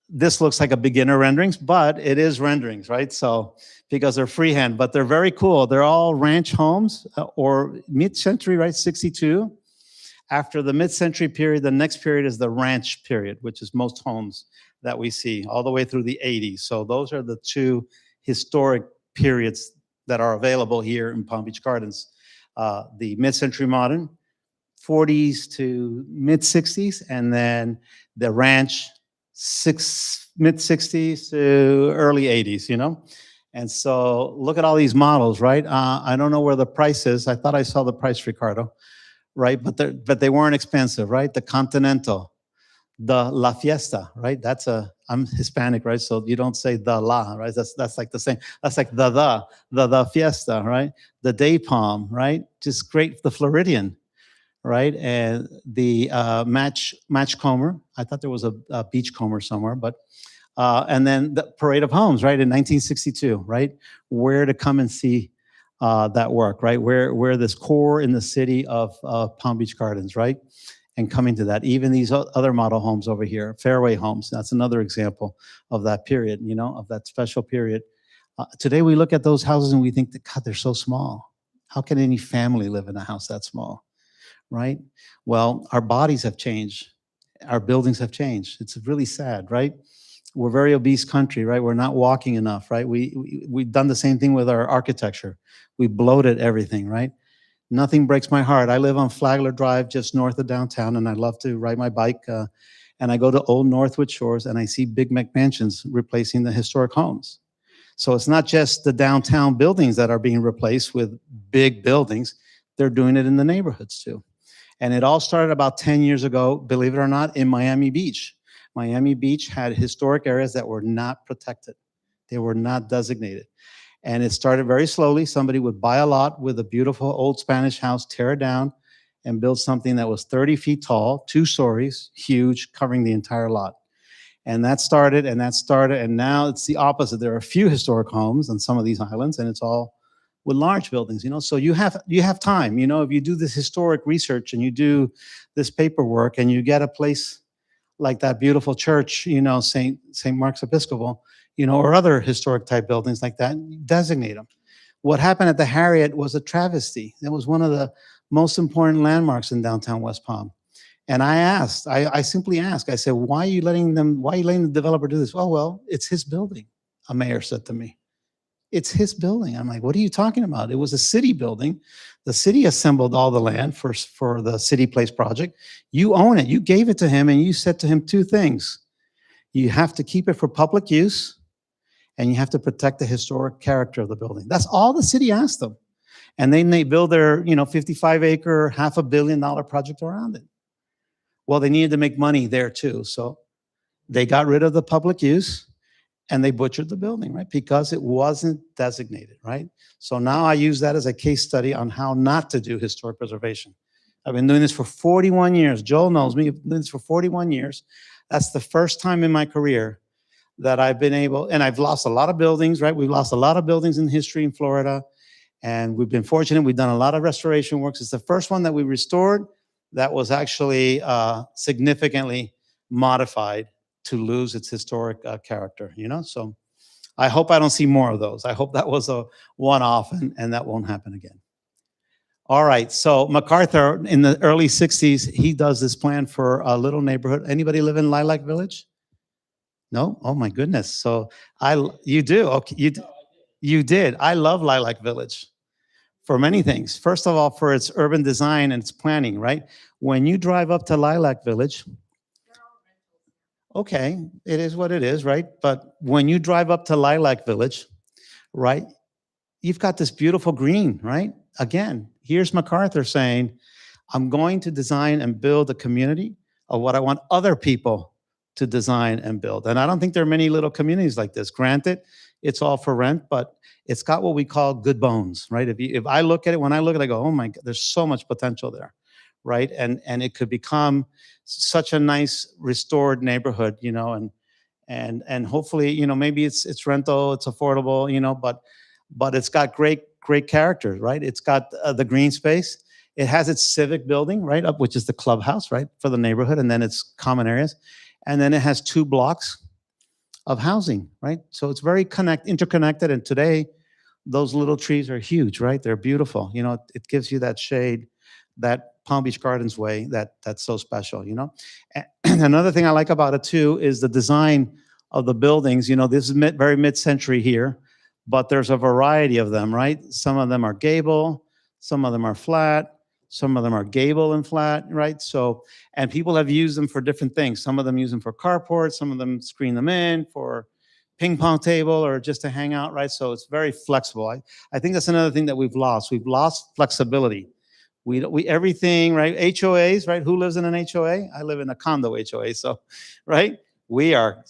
this looks like a beginner renderings, but it is renderings, right? So because they're freehand, but they're very cool. They're all ranch homes or mid-century, right? 62. After the mid-century period, the next period is the ranch period, which is most homes that we see all the way through the 80s. So those are the two historic periods that are available here in Palm Beach Gardens. The mid-century modern, 40s to mid-60s, and then the ranch, mid-60s to early 80s, you know? And so look at all these models, right? I don't know where the price is. I thought I saw the price, Ricardo, right? But they weren't expensive, right? The Continental, the La Fiesta, right? I'm Hispanic, right? So you don't say the La, right? That's like the same. That's like the Fiesta, right? The Day Palm, right? Just great. The Floridian, right? And the match comber. I thought there was a beach comber somewhere, but and then the Parade of Homes, right? In 1962, right? Where to come and see that work, right? Where this core in the city of Palm Beach Gardens, right? And coming to that, even these other model homes over here, Fairway Homes, that's another example of that period, you know, of that special period. Today we look at those houses and we think that, God, they're so small. How can any family live in a house that small, right? Well, our bodies have changed. Our buildings have changed. It's really sad, right? We're a very obese country, right? We're not walking enough, right? We've done the same thing with our architecture. We bloated everything, right? Nothing breaks my heart. I live on Flagler Drive, just north of downtown, and I love to ride my bike. And I go to Old Northwood Shores, and I see big McMansions replacing the historic homes. So it's not just the downtown buildings that are being replaced with big buildings. They're doing it in the neighborhoods too. And it all started about 10 years ago, believe it or not, in Miami Beach. Miami Beach had historic areas that were not protected. They were not designated. And it started very slowly. Somebody would buy a lot with a beautiful old Spanish house, tear it down, and build something that was 30 feet tall, 2 stories, huge, covering the entire lot. And that started, and now it's the opposite. There are a few historic homes on some of these islands, and it's all with large buildings, you know? So you have time, you know, if you do this historic research and you do this paperwork and you get a place like that beautiful church, you know, St. Mark's Episcopal, you know, or other historic type buildings like that, designate them. What happened at the Harriet was a travesty. It was one of the most important landmarks in downtown West Palm. And I simply asked, I said, why are you letting the developer do this? Oh, well, it's his building, a mayor said to me. It's his building. I'm like, what are you talking about? It was a city building. The city assembled all the land for the City Place project. You own it. You gave it to him, and you said to him 2 things. You have to keep it for public use, and you have to protect the historic character of the building. That's all the city asked them. And then they build their, you know, 55-acre, $500 million project around it. Well, they needed to make money there too. So they got rid of the public use and they butchered the building, right? Because it wasn't designated, right? So now I use that as a case study on how not to do historic preservation. I've been doing this for 41 years. Joel knows me. I've been doing this for 41 years. That's the first time in my career that I've been able, and I've lost a lot of buildings, right? We've lost a lot of buildings in history in Florida, and we've been fortunate. We've done a lot of restoration works. It's the first one that we restored that was actually significantly modified to lose its historic character, you know? So I hope I don't see more of those. I hope that was a one-off and that won't happen again. All right, so MacArthur in the early 60s, he does this plan for a little neighborhood. Anybody live in Lilac Village? No? Oh my goodness. So you do, okay, you did. I love Lilac Village for many things. First of all, for its urban design and its planning, right? When you drive up to Lilac Village, okay, it is what it is, right? But when you drive up to Lilac Village, right, you've got this beautiful green, right? Again, Here's MacArthur saying, I'm going to design and build a community of what I want other people to design and build. And I don't think there are many little communities like this. Granted, it's all for rent, but it's got what we call good bones, right? If I look at it, when I look at it, I go, oh my God, there's so much potential there, right? And it could become such a nice restored neighborhood, you know, and hopefully, you know, maybe it's rental, it's affordable, you know, but it's got great character, right? It's got the green space. It has its civic building right up, which is the clubhouse, right, for the neighborhood, and then its common areas, and then it has 2 blocks of housing, right? So it's very interconnected, and today those little trees are huge, right? They're beautiful. You know, it gives you that shade, that Palm Beach Gardens way that's so special, you know? And another thing I like about it too is the design of the buildings. You know, this is very mid-century here, but there's a variety of them, right? Some of them are gable, some of them are flat, some of them are gable and flat, right? So, and people have used them for different things. Some of them use them for carports, some of them screen them in for ping pong table or just to hang out, right? So it's very flexible. I think that's another thing that we've lost. We've lost flexibility. We everything, right? HOAs, right? Who lives in an HOA? I live in a condo HOA, so, right? We are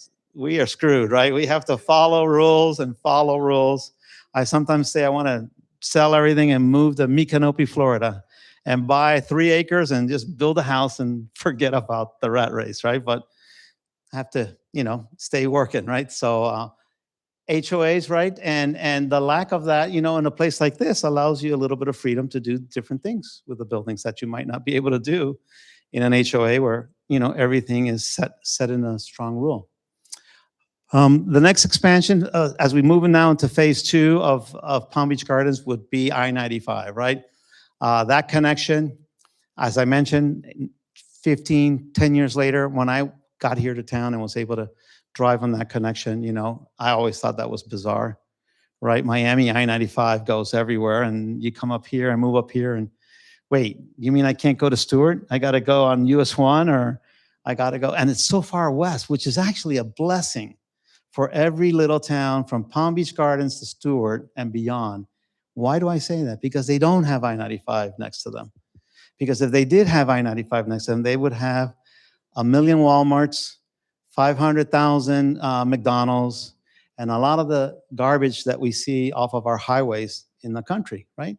screwed, right? We have to follow rules and follow rules. I sometimes say I want to sell everything and move to Micanopy, Florida, and buy 3 acres and just build a house and forget about the rat race, right? But I have to, you know, stay working, right? So HOAs, right? And the lack of that, you know, in a place like this allows you a little bit of freedom to do different things with the buildings that you might not be able to do in an HOA where, you know, everything is set in a strong rule. The next expansion, as we move now into phase 2 of Palm Beach Gardens, would be I-95, right? That connection, as I mentioned, 10 years later, when I got here to town and was able to drive on that connection, you know, I always thought that was bizarre, right? Miami I-95 goes everywhere, and you come up here and move up here, and wait, you mean I can't go to Stewart? I got to go on US 1, or I got to go, and it's so far west, which is actually a blessing for every little town from Palm Beach Gardens to Stewart and beyond. Why do I say that? Because they don't have I-95 next to them. Because if they did have I-95 next to them, they would have 1 million Walmarts, 500,000 McDonald's, and a lot of the garbage that we see off of our highways in the country, right?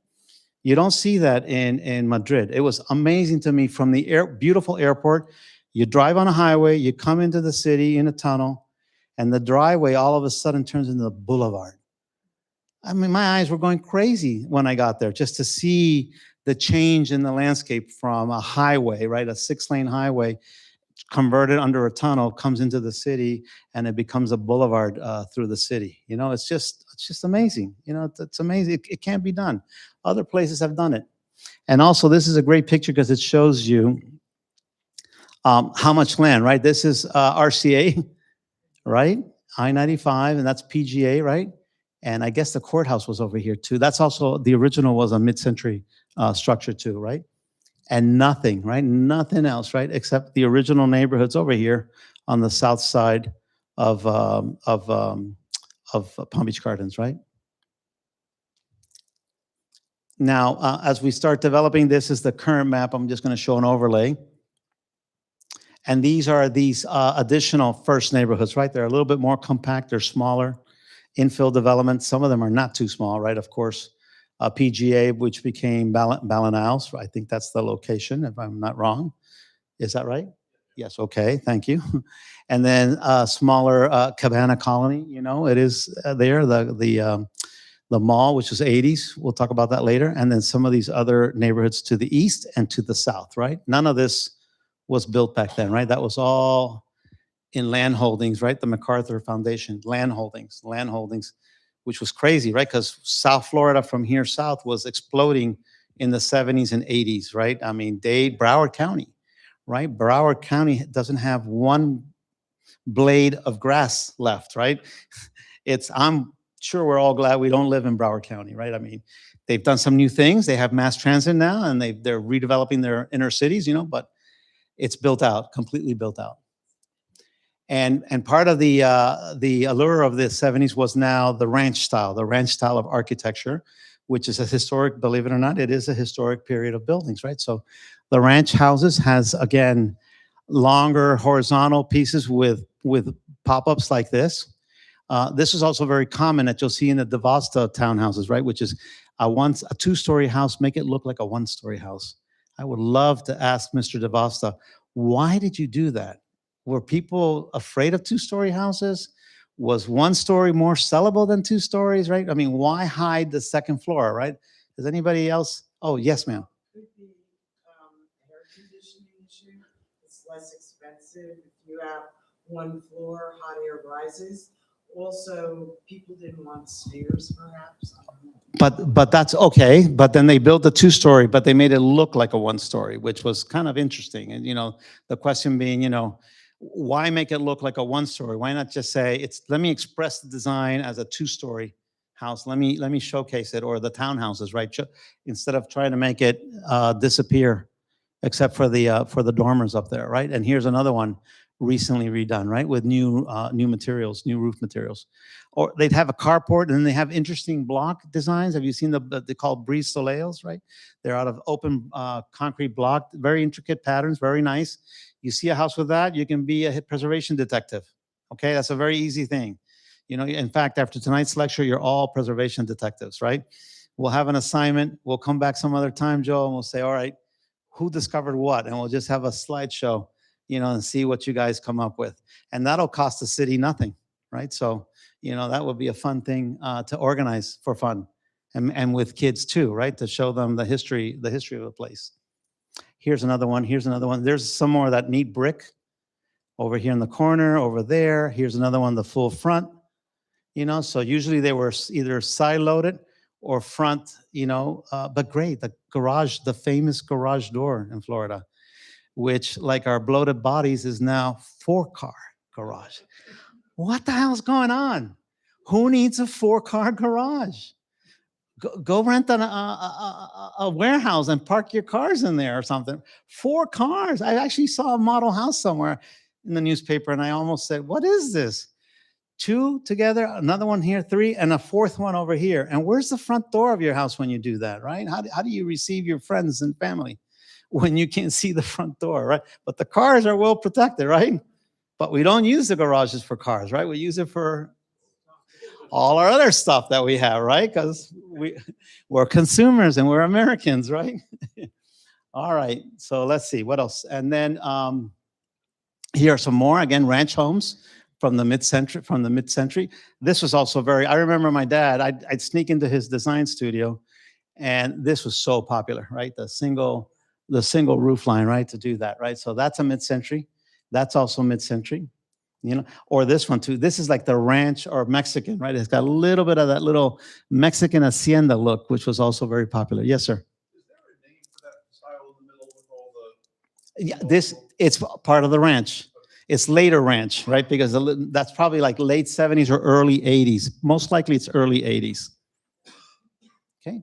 You don't see that in Madrid. It was amazing to me from the beautiful airport. You drive on a highway, you come into the city in a tunnel, and the driveway all of a sudden turns into a boulevard. I mean, my eyes were going crazy when I got there just to see the change in the landscape from a highway, right? A 6-lane highway converted under a tunnel, comes into the city, and it becomes a boulevard through the city. You know, it's just amazing. You know, it's amazing. It can't be done. Other places have done it. And also, this is a great picture because it shows you how much land, right? This is RCA, right? I-95, and that's PGA, right? And I guess the courthouse was over here too. That's also, the original was a mid-century structure too, right? And nothing, right? Nothing else, right? Except the original neighborhoods over here on the south side of Palm Beach Gardens, right? Now, as we start developing, this is the current map. I'm just going to show an overlay. And these are additional first neighborhoods, right? They're a little bit more compact. They're smaller. Infill development. Some of them are not too small, right? Of course, PGA, which became Balanals. I think that's the location, if I'm not wrong. Is that right? Yes. Okay. Thank you. And then smaller Cabana Colony. You know, it is there. The mall, which is 80s. We'll talk about that later. And then some of these other neighborhoods to the east and to the south. Right. None of this was built back then. Right. That was all in land holdings, right? The MacArthur Foundation, land holdings, which was crazy, right? Because South Florida from here south was exploding in the 70s and 80s, right? I mean, Broward County, right? Broward County doesn't have one blade of grass left, right? I'm sure we're all glad we don't live in Broward County, right? I mean, they've done some new things. They have mass transit now, and they're redeveloping their inner cities, you know, but it's built out, completely built out. And part of the allure of the 70s was now the ranch style of architecture, which is a historic, believe it or not, it is a historic period of buildings, right? So the ranch houses has, again, longer horizontal pieces with pop-ups like this. This is also very common that you'll see in the Devasta townhouses, right? Which is a two-story house, make it look like a one-story house. I would love to ask Mr. Devasta, why did you do that? Were people afraid of two-story houses? Was one story more sellable than two stories, right? I mean, why hide the second floor, right? Does anybody else? Oh, yes, ma'am. Could be air conditioning issue. It's less expensive if you have one floor, hot air rises. Also, people didn't want stairs perhaps. I don't know. But that's okay. But then they built a two-story, but they made it look like a one-story, which was kind of interesting. And the question being, why make it look like a one-story? Why not just say let me express the design as a two-story house. Let me showcase it, or the townhouses, right? Instead of trying to make it disappear, except for the dormers up there, right? And here's another one recently redone, right, with new materials, new roof materials. Or they'd have a carport, and then they have interesting block designs. Have you seen they call brise soleils, right? They're out of open concrete block, very intricate patterns, very nice. You see a house with that, you can be a hit preservation detective. Okay, that's a very easy thing. In fact, after tonight's lecture, you're all preservation detectives, right? We'll have an assignment. We'll come back some other time, Joe, and we'll say, all right, who discovered what? And we'll just have a slideshow, and see what you guys come up with. And that'll cost the city nothing, right? So, that would be a fun thing to organize for fun, and with kids too, right? To show them the history of the place. Here's another one. Here's another one. There's some more of that neat brick over here in the corner, over there. Here's another one, the full front. So usually they were either side loaded or front. But great, the famous garage door in Florida, which, like our bloated bodies, is now 4-car garage. What the hell's going on? Who needs a 4-car garage? Go rent a warehouse and park your cars in there or something. 4 cars. I actually saw a model house somewhere in the newspaper, and I almost said, what is this? 2 together, another one here, 3, and a 4th one over here. And where's the front door of your house when you do that, right? How do you receive your friends and family when you can't see the front door, right? But the cars are well protected, right? But we don't use the garages for cars, right? We use it for all our other stuff that we have, right? Because we're consumers and we're Americans, right? All right, so let's see, what else? And then here are some more, again, ranch homes from the mid-century. This was also I remember my dad, I'd sneak into his design studio, and this was so popular, right? The single roof line, right? To do that, right? So that's a mid-century. That's also mid-century, or this one too. This is like the ranch or Mexican, right? It's got a little bit of that little Mexican hacienda look, which was also very popular. Yes, sir. Is there a name for that style in the middle with all the? It's part of the ranch. It's later ranch, right? Because that's probably like late 70s or early 80s. Most likely it's early 80s. Okay.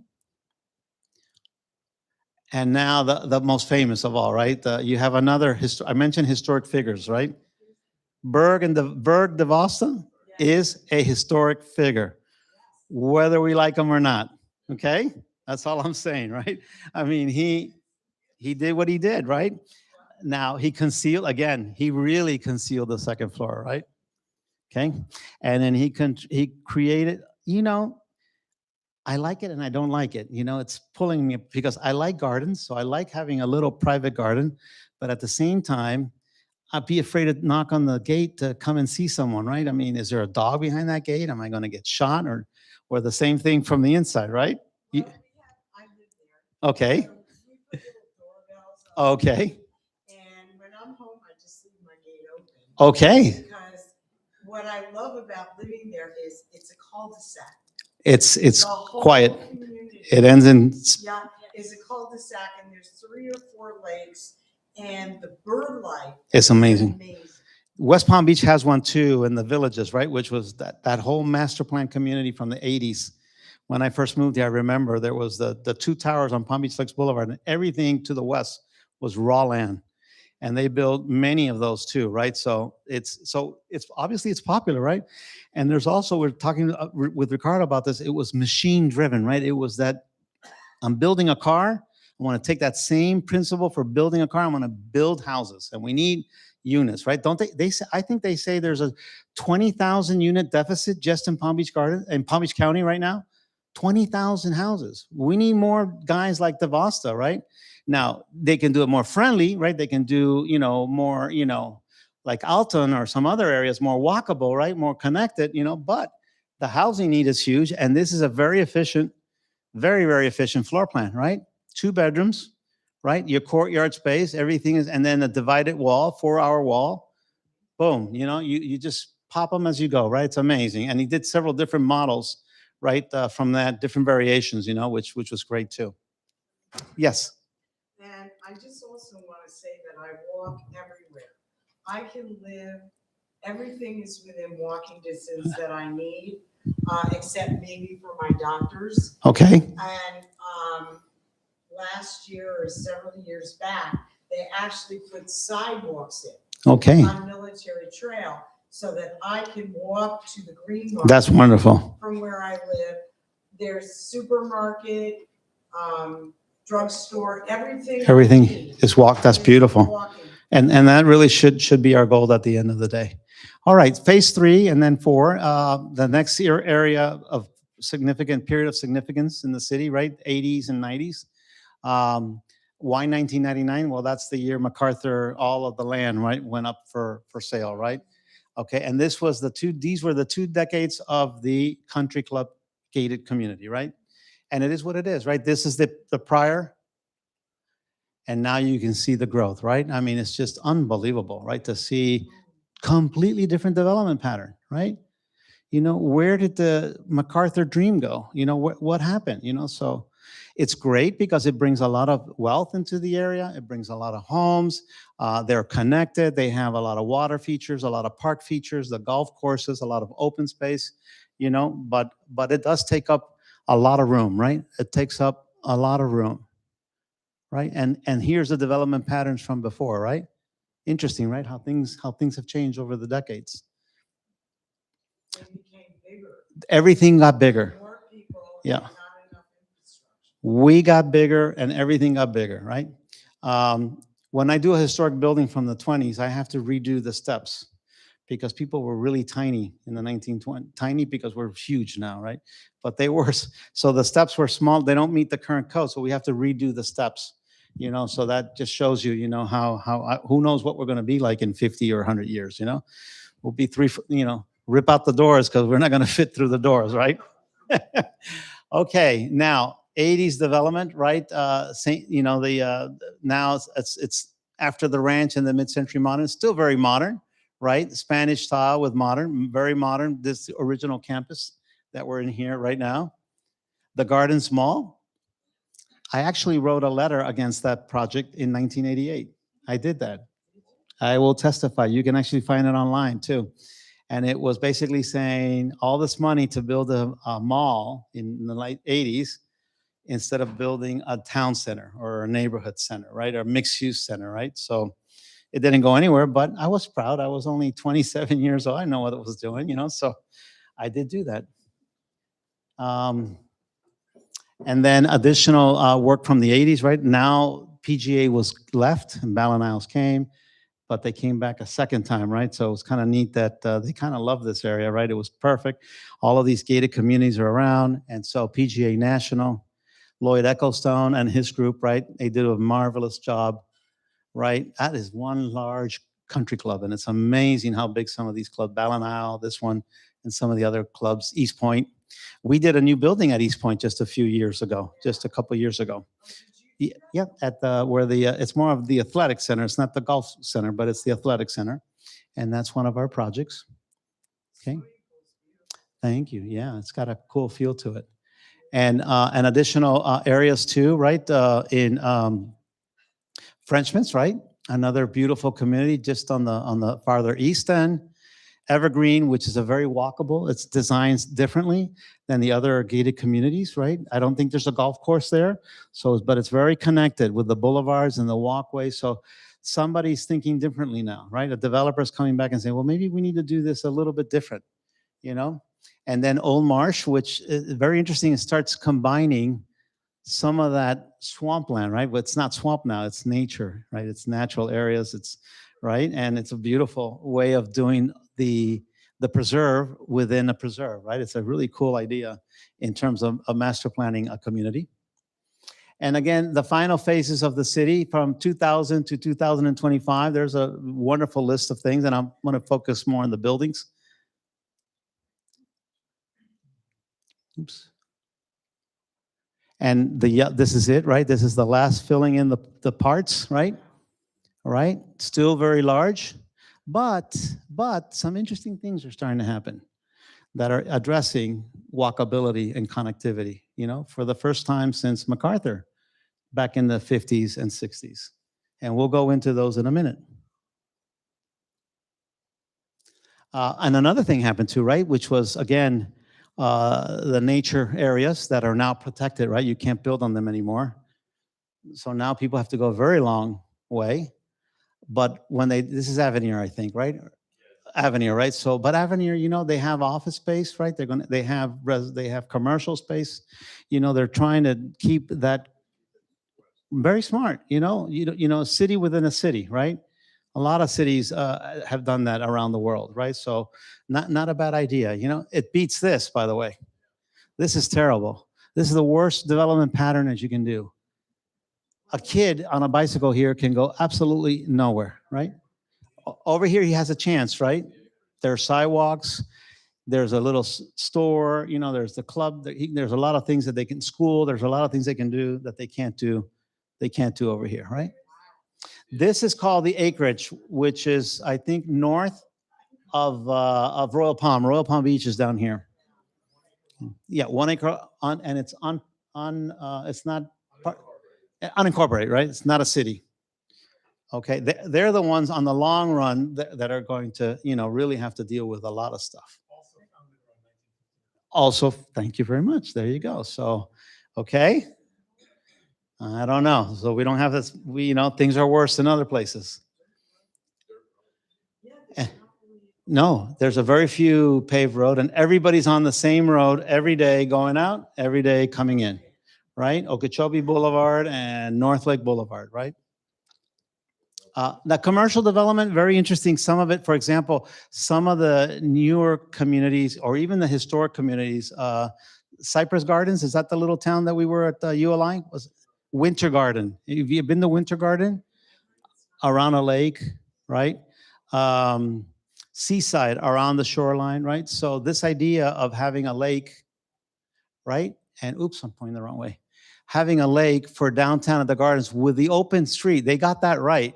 And now the most famous of all, right? You have another, I mentioned historic figures, right? Berg Devasta is a historic figure, whether we like him or not, okay? That's all I'm saying, right? I mean, he did what he did, right? Now, he really concealed the second floor, right? Okay. And then he created, I like it and I don't like it. It's pulling me because I like gardens. So I like having a little private garden. But at the same time, I'd be afraid to knock on the gate to come and see someone, right? I mean, is there a dog behind that gate? Am I going to get shot? Or the same thing from the inside, right? I live there. Okay. So we put little doorbells on. Okay. And when I'm home, I just leave my gate open. Okay. Because what I love about living there is it's a cul-de-sac. It's The whole quiet. community, It ends in, yeah, is a cul-de-sac, and there's 3 or 4 lakes, and the bird life. it's is amazing. amazing. West Palm Beach has one too in the villages, right? Which was that whole master plan community from the 80s. When I first moved here, I remember there was the 2 towers on Palm Beach Lakes Boulevard, and everything to the west was raw land. and they build many of those too, right? So it's obviously it's popular, right? And there's also, we're talking with Ricardo about this, it was machine driven, right? It was that I'm building a car. I want to take that same principle for building a car. I want to build houses, and we need units, right? Don't they? They say, I think they say there's a 20,000 unit deficit just in Palm Beach Palm Beach County right now. 20,000 houses. We need more guys like DeVosta, right? Now they can do it more friendly, right? They can do, more, like Alton or some other areas, more walkable, right? More connected, but the housing need is huge. And this is a very efficient, very, very efficient floor plan, right? 2 bedrooms, right? Your courtyard space, everything is, and then a divided wall, 4-hour wall. Boom, you just pop them as you go, right? It's amazing. And he did several different models, right? From that, different variations, which was great too. Yes. And I just also want to say that I walk everywhere. I can live, everything is within walking distance that I need, except maybe for my doctors. Okay. And last year or several years back, they actually put sidewalks in Okay. on Military Trail so that I can walk to the green market. That's wonderful. From where I live. There's supermarket, drugstore, everything. Everything I need is walk. That's is beautiful. walking. And that really should be our goal at the end of the day. All right, phase 3 and then 4, the next area of significant period of significance in the city, right? 80s and 90s. Why 1999? Well, that's the year MacArthur, all of the land, right, went up for sale, right? Okay, and these were the 2 decades of the country club gated community, right? And it is what it is, right? This is the prior, and now you can see the growth, right? I mean, it's just unbelievable, right? To see completely different development pattern, right? Where did the MacArthur dream go? What happened? So it's great because it brings a lot of wealth into the area. It brings a lot of homes. They're connected. They have a lot of water features, a lot of park features, the golf courses, a lot of open space, but it does take up a lot of room, right? It takes up a lot of room, right? And here's the development patterns from before, right? Interesting, right? How things have changed over the decades. They became bigger. Everything got bigger. More people. Yeah. And not enough infrastructure. We got bigger and everything got bigger, right? When I do a historic building from the 20s, I have to redo the steps because people were really tiny in the 1920s. Tiny because we're huge now, right? But they were, so the steps were small. They don't meet the current code, so we have to redo the steps. So that just shows you, how who knows what we're going to be like in 50 or 100 years. We'll be rip out the doors because we're not going to fit through the doors, right? Okay, now 80s development, right? Now it's after the ranch and the mid-century modern, still very modern, right? Spanish style with modern, very modern. This original campus that we're in here right now. The Gardens Mall. I actually wrote a letter against that project in 1988. I did that. I will testify. You can actually find it online too. And it was basically saying all this money to build a mall in the late 80s instead of building a town center or a neighborhood center, right? Or mixed use center, right? So it didn't go anywhere, but I was proud. I was only 27 years old. I know what it was doing, so I did do that. And then additional work from the 80s, right? Now PGA was left and Ballin Isles came, but they came back a second time, right? So it was kind of neat that they kind of love this area, right? It was perfect. All of these gated communities are around. And so PGA National, Lloyd Ecclestone and his group, right? They did a marvelous job, right? That is one large country club. And it's amazing how big some of these clubs, Ballin Isle, this one, and some of the other clubs, East Point. We did a new building at East Point just a few years ago, just a couple years ago. Yeah, at where it's more of the athletic center. It's not the golf center, but it's the athletic center. And that's one of our projects. Okay. Thank you. Yeah, it's got a cool feel to it. And additional areas too, right? In Frenchman's, right? Another beautiful community just on the farther east end. Evergreen, which is a very walkable. It's designed differently than the other gated communities, right? I don't think there's a golf course there, but it's very connected with the boulevards and the walkways. So somebody's thinking differently now, right? A developer's coming back and saying, well, maybe we need to do this a little bit different, you know? And then Old Marsh, which is very interesting, it starts combining some of that swampland, right? But it's not swamp now, it's nature, right? It's natural areas, it's, right? And it's a beautiful way of doing the preserve within a preserve, right? It's a really cool idea in terms of master planning a community. And again, the final phases of the city from 2000 to 2025, there's a wonderful list of things, and I'm going to focus more on the buildings. Oops. And this is it, right? This is the last filling in the parts, right? All right, still very large, but some interesting things are starting to happen that are addressing walkability and connectivity, you know, for the first time since MacArthur back in the 50s and 60s. And we'll go into those in a minute. And another thing happened too, right? Which was, again, the nature areas that are now protected, right? You can't build on them anymore. So now people have to go a very long way. But when this is Avenir, I think, right? Avenir, right? So, but Avenir, you know, they have office space, right? They have commercial space. You know, they're trying to keep that very smart. You know, city within a city, right? A lot of cities have done that around the world, right? So, not a bad idea. You know, it beats this, by the way. This is terrible. This is the worst development pattern that you can do. A kid on a bicycle here can go absolutely nowhere, right? Over here, he has a chance, right? There are sidewalks. There's a little store. You know, there's the club. There's a lot of things that they can school. There's a lot of things they can do that they can't do. They can't do over here, right? This is called the acreage, which is, I think, north of Royal Palm. Royal Palm Beach is down here. Yeah, 1 acre on, and it's it's not unincorporated, right? It's not a city. Okay, they're the ones on the long run that are going to, you know, really have to deal with a lot of stuff. Also, thank you very much. There you go. So, okay. I don't know. So we don't have this, you know, things are worse in other places. No, there's a very few paved road, and everybody's on the same road every day going out, every day coming in, right? Okeechobee Boulevard and North Lake Boulevard, right? The commercial development, very interesting. Some of it, for example, some of the newer communities or even the historic communities, Cypress Gardens, is that the little town that we were at ULI? Was Winter Garden. Have you been to Winter Garden? Around a lake, right? Seaside, around the shoreline, right? So this idea of having a lake, right? And oops, I'm pointing the wrong way. Having a lake for downtown at the gardens with the open street, they got that right.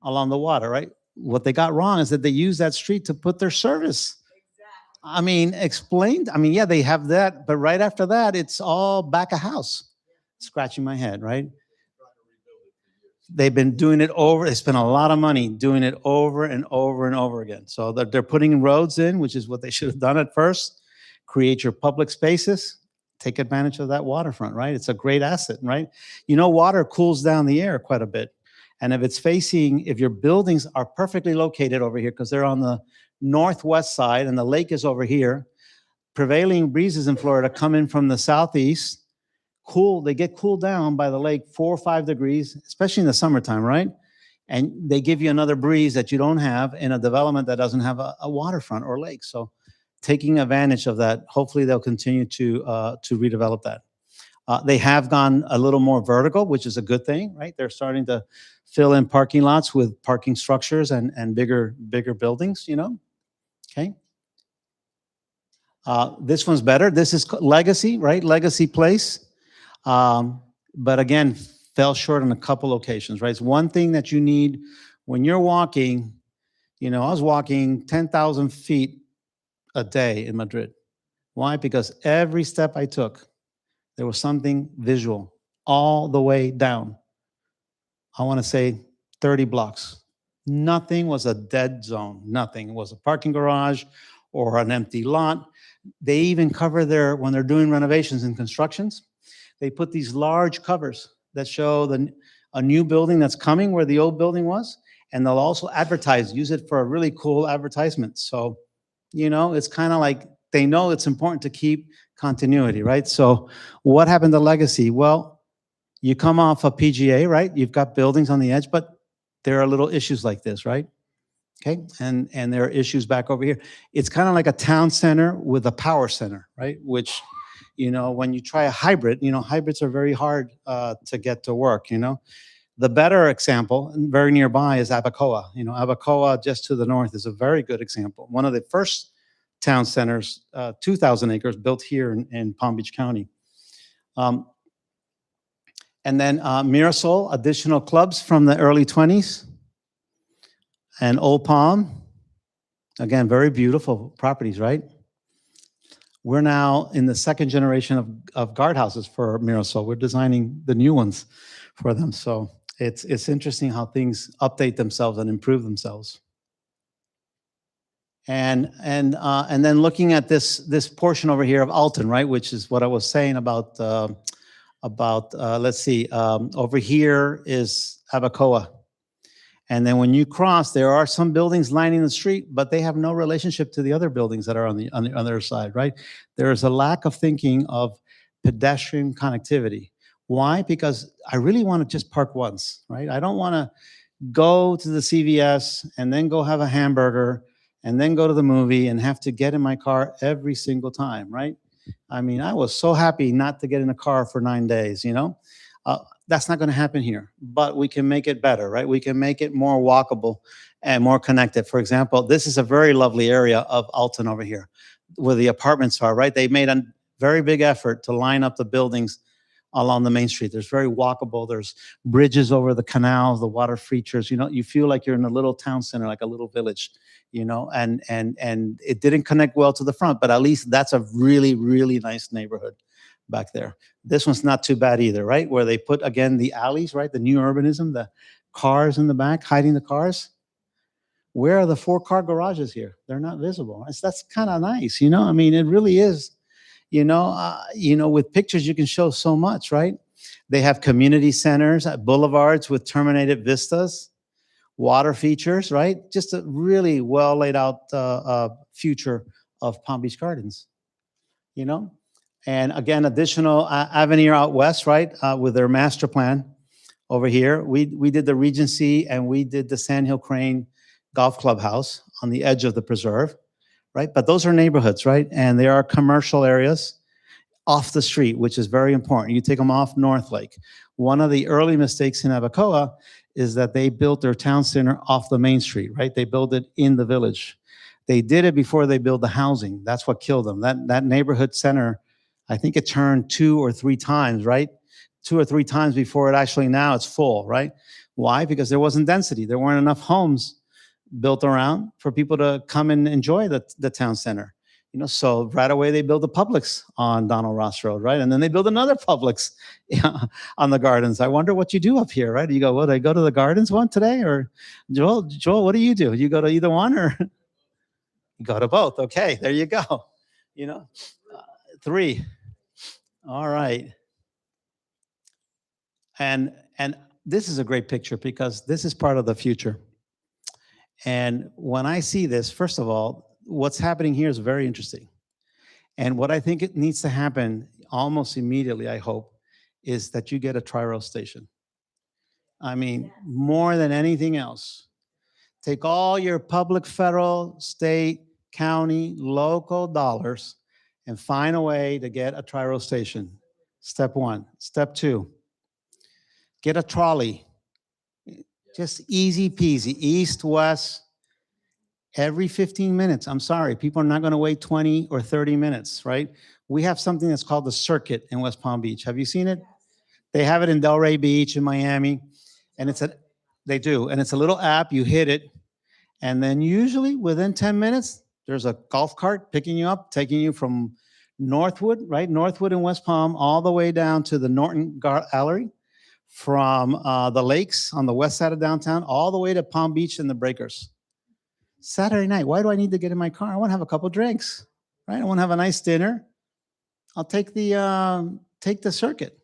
Along the water, right? What they got wrong is that they use that street to put their service. Exactly. I mean, explained. I mean, yeah, they have that, but right after that, it's all back of house. Scratching my head, right? They've been doing it over. They spent a lot of money doing it over and over and over again. So they're putting roads in, which is what they should have done at first. Create your public spaces. Take advantage of that waterfront, right? It's a great asset, right? You know, water cools down the air quite a bit. And if your buildings are perfectly located over here, because they're on the northwest side and the lake is over here, prevailing breezes in Florida come in from the southeast, they get cooled down by the lake 4 or 5 degrees, especially in the summertime, right? And they give you another breeze that you don't have in a development that doesn't have a waterfront or lake. So taking advantage of that, hopefully they'll continue to redevelop that. They have gone a little more vertical, which is a good thing, right? They're starting to fill in parking lots with parking structures and bigger buildings, you know? Okay. This one's better. This is Legacy, right? Legacy Place. But again, fell short on a couple locations, right? It's one thing that you need when you're walking. You know, I was walking 10,000 feet a day in Madrid. Why? Because every step I took, there was something visual all the way down. I want to say 30 blocks. Nothing was a dead zone. Nothing. It was a parking garage or an empty lot. They even cover when they're doing renovations and constructions, they put these large covers that show a new building that's coming where the old building was, and they'll also advertise, use it for a really cool advertisement. So, it's kind of like they know it's important to keep continuity, right? So what happened to legacy? Well, you come off a PGA, right? You've got buildings on the edge, but there are little issues like this, right? Okay, and there are issues back over here. It's kind of like a town center with a power center, right? Which, when you try a hybrid, hybrids are very hard to get to work, The better example, very nearby, is Abacoa. Abacoa, just to the north, is a very good example. One of the first town centers, 2,000 acres, built here in Palm Beach County. And then Mirasol, additional clubs from the early 20s. And Old Palm, again, very beautiful properties, right? We're now in the second generation of guardhouses for Mirasol. We're designing the new ones for them. So it's interesting how things update themselves and improve themselves. And then looking at this portion over here of Alton, right, which is what I was saying about let's see, over here is Abacoa. And then when you cross, there are some buildings lining the street, but they have no relationship to the other buildings that are on the other side, right? There is a lack of thinking of pedestrian connectivity. Why? Because I really want to just park once, right? I don't want to go to the CVS and then go have a hamburger and then go to the movie and have to get in my car every single time, right? I mean, I was so happy not to get in a car for 9 days, That's not going to happen here, but we can make it better, right? We can make it more walkable and more connected. For example, this is a very lovely area of Alton over here where the apartments are, right? They made a very big effort to line up the buildings along the main street. There's very walkable. There's bridges over the canals, the water features. You feel like you're in a little town center, like a little village, and it didn't connect well to the front, but at least that's a really, really nice neighborhood back there. This one's not too bad either, right? Where they put, again, the alleys, right? The new urbanism, the cars in the back, hiding the cars. Where are the 4-car garages here? They're not visible. That's kind of nice, I mean, it really is, with pictures, you can show so much, right? They have community centers at boulevards with terminated vistas, water features, right? Just a really well laid out future of Palm Beach Gardens, And again, additional avenue out west, right, with their master plan over here. We did the Regency and we did the Sand Hill Crane Golf Clubhouse on the edge of the preserve, right? But those are neighborhoods, right? And there are commercial areas off the street, which is very important. You take them off North Lake. One of the early mistakes in Abacoa is that they built their town center off the main street, right? They built it in the village. They did it before they built the housing. That's what killed them. That neighborhood center, I think it turned 2 or 3 times, right? 2 or 3 times before now it's full, right? Why? Because there wasn't density. There weren't enough homes built around for people to come and enjoy the town center. So right away they built a Publix on Donald Ross Road, right? And then they build another Publix on the Gardens. I wonder what you do up here, right? You go, what, I go to the Gardens one today? Or Joel, what do? You go to either one or you go to both? Okay, there you go. 3. All right. And this is a great picture because this is part of the future. And when I see this, first of all, what's happening here is very interesting. And what I think it needs to happen almost immediately, I hope, is that you get a tri-rail station. I mean, more than anything else. Take all your public, federal, state, county, local dollars and find a way to get a tri-rail station. Step 1. Step 2, get a trolley. Just easy peasy, east, west, every 15 minutes. I'm sorry, people are not going to wait 20 or 30 minutes, right? We have something that's called the Circuit in West Palm Beach. Have you seen it? They have it in Delray Beach in Miami, and they do, and it's a little app. You hit it, and then usually within 10 minutes, there's a golf cart picking you up, taking you from Northwood, right? Northwood in West Palm, all the way down to the Norton Gallery, from the lakes on the west side of downtown, all the way to Palm Beach and the Breakers. Saturday night, why do I need to get in my car? I want to have a couple drinks, right? I want to have a nice dinner. I'll take the Circuit.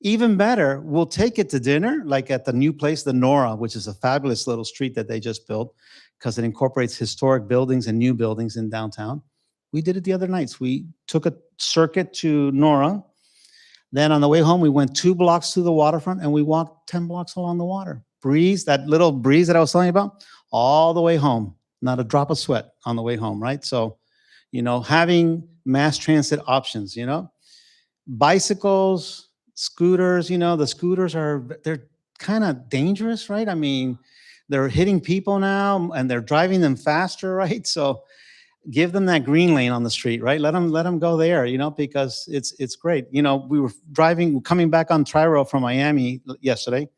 Even better, we'll take it to dinner, like at the new place, the Nora, which is a fabulous little street that they just built because it incorporates historic buildings and new buildings in downtown. We did it the other nights. We took a circuit to Nora. Then on the way home, we went 2 blocks to the waterfront and we walked 10 blocks along the water. Breeze, that little breeze that I was telling you about, all the way home. Not a drop of sweat on the way home, right? So, having mass transit options, bicycles, scooters, the scooters they're kind of dangerous, right? I mean, they're hitting people now and they're driving them faster, right? So give them that green lane on the street, right? Let them go there, because it's great. We were coming back on Tri-Rail from Miami yesterday,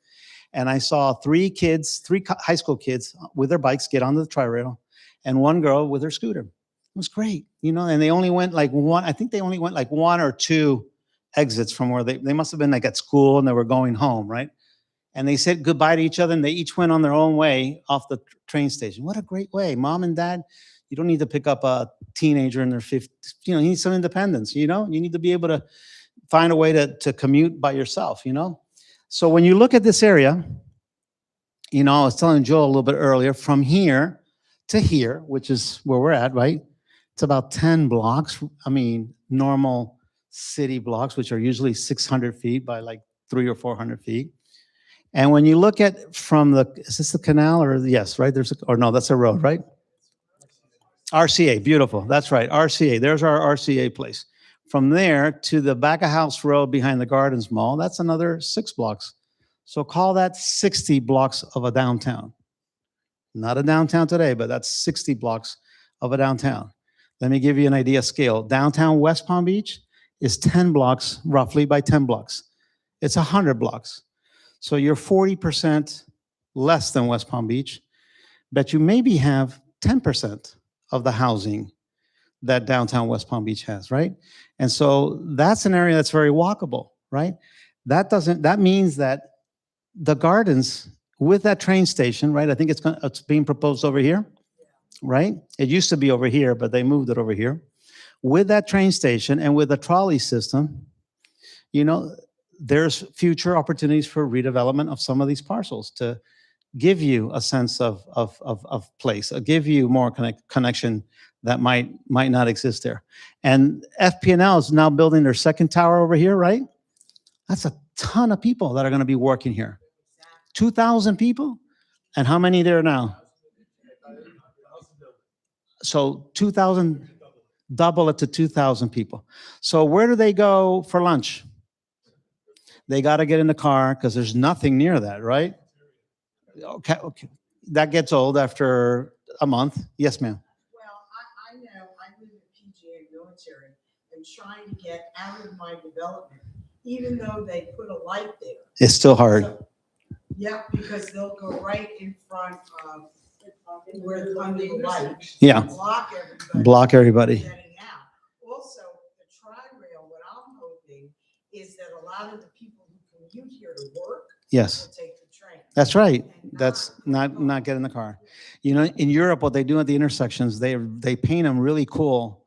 and I saw 3 high school kids with their bikes get onto the Tri-Rail, and 1 girl with her scooter. It was great, and they only went like one, I think they only went like 1 or 2 exits from where they must have been like at school and they were going home, right? And they said goodbye to each other and they each went on their own way off the train station. What a great way. Mom and dad, you don't need to pick up a teenager in their 50s. You need some independence, you need to be able to find a way to commute by yourself, So when you look at this area, I was telling Joel a little bit earlier, from here to here, which is where we're at, right? It's about 10 blocks. I mean, normal city blocks, which are usually 600 feet by like 300 or 400 feet. And when you look at is this the canal or yes, right? No, that's a road, right? RCA, beautiful. That's right, RCA. There's our RCA place. From there to the back of house road behind the Gardens Mall, that's another 6 blocks. So call that 60 blocks of a downtown. Not a downtown today, but that's 60 blocks of a downtown. Let me give you an idea of scale. Downtown West Palm Beach is 10 blocks, roughly by 10 blocks. It's 100 blocks. So you're 40% less than West Palm Beach, but you maybe have 10% of the housing that downtown West Palm Beach has, right? And so that's an area that's very walkable, right? That means that the Gardens with that train station, right? I think it's being proposed over here, right? It used to be over here, but they moved it over here. With that train station and with the trolley system, there's future opportunities for redevelopment of some of these parcels to give you a sense of place, give you more connection that might not exist there. And FP&L is now building their second tower over here, right? That's a ton of people that are going to be working here. 2,000 people? And how many there now? So 2,000, double it to 2,000 people. So where do they go for lunch? They got to get in the car because there's nothing near that, right? Okay. That gets old after a month. Yes, ma'am. Well, I know, I live in PGA military and trying to get out of my development, even though they put a light there. It's still hard. So, yeah, because they'll go right in front of where the funding light. Yeah. Block everybody. Getting out. Also, the Tri-Rail, what I'm hoping is that a lot of the people who commute here to work Yes. will take the train. That's right. That's not get in the car. In Europe, what they do at the intersections, they paint them really cool,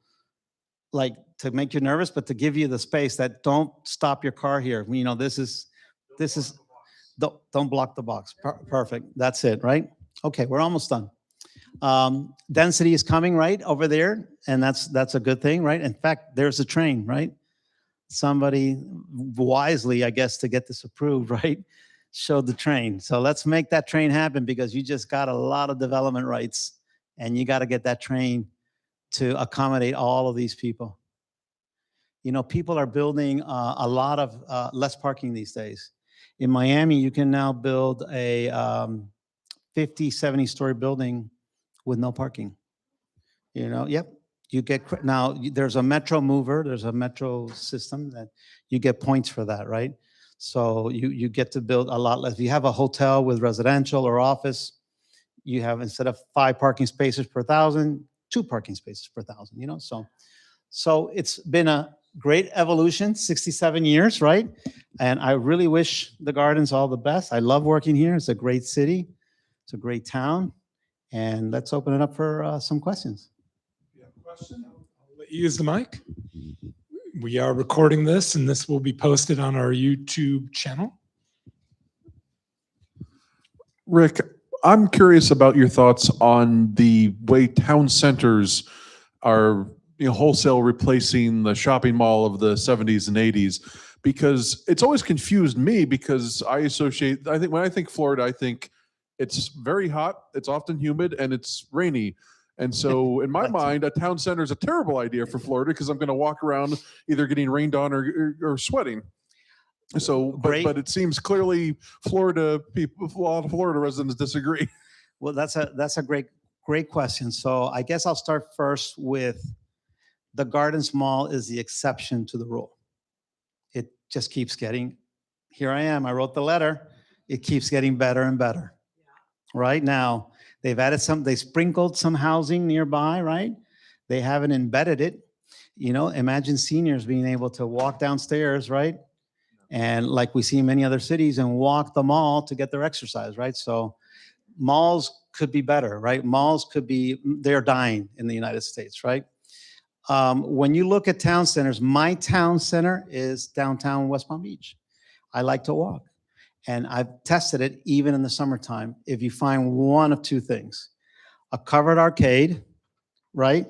like to make you nervous, but to give you the space that don't stop your car here. This is don't block the box. Perfect. That's it, right? Okay, we're almost done. Density is coming right over there, and that's a good thing, right? In fact, there's a train, right? Somebody wisely, I guess, to get this approved, right? Showed the train. So let's make that train happen because you just got a lot of development rights and you got to get that train to accommodate all of these people. People are building a lot of less parking these days. In Miami, you can now build a 50, 70-story building with no parking. Yep. You get now. There's a metro mover. There's a metro system that you get points for that, right? So you get to build a lot less. If you have a hotel with residential or office, you have, instead of 5 parking spaces per 1,000, 2 parking spaces per 1,000. So it's been a great evolution, 67 years, right? And I really wish the Gardens all the best. I love working here. It's a great city. It's a great town. And let's open it up for some questions. You have a question? I'll let you use the mic. We are recording this, and this will be posted on our YouTube channel. Rick, I'm curious about your thoughts on the way town centers are, wholesale replacing the shopping mall of the 70s and 80s, because it's always confused me because I think when I think Florida, I think it's very hot, it's often humid, and it's rainy. And so in my mind, a town center is a terrible idea for Florida because I'm going to walk around either getting rained on or sweating. So, but it seems clearly Florida people, a lot of Florida residents disagree. Well, that's a great question. So I guess I'll start first with the Gardens Mall is the exception to the rule. It just keeps getting, here I am, I wrote the letter. It keeps getting better and better. Right now, they've added they sprinkled some housing nearby, right? They haven't embedded it. Imagine seniors being able to walk downstairs, right? And like we see in many other cities, and walk the mall to get their exercise, right? So malls could be better, right? They're dying in the United States, right? When you look at town centers, my town center is downtown West Palm Beach. I like to walk. And I've tested it even in the summertime. If you find one of two things, a covered arcade, right?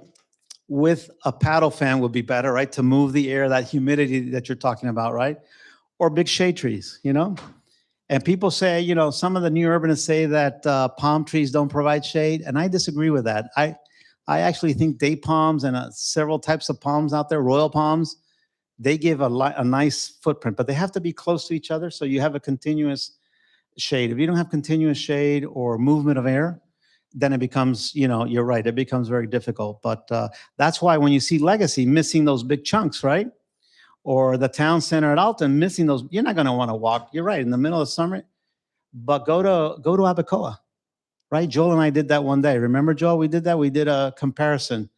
With a paddle fan would be better, right? To move the air, that humidity that you're talking about, right? Or big shade trees, And people say, some of the new urbanists say that palm trees don't provide shade. And I disagree with that. I actually think day palms and several types of palms out there, royal palms, they give a nice footprint, but they have to be close to each other so you have a continuous shade. If you don't have continuous shade or movement of air, then it becomes, you're right, it becomes very difficult. But that's why when you see Legacy missing those big chunks, right? Or the town center at Alton missing those, you're not going to want to walk. You're right, in the middle of summer. But go to Abacoa, right? Joel and I did that one day. Remember, Joel? We did that. We did a comparison.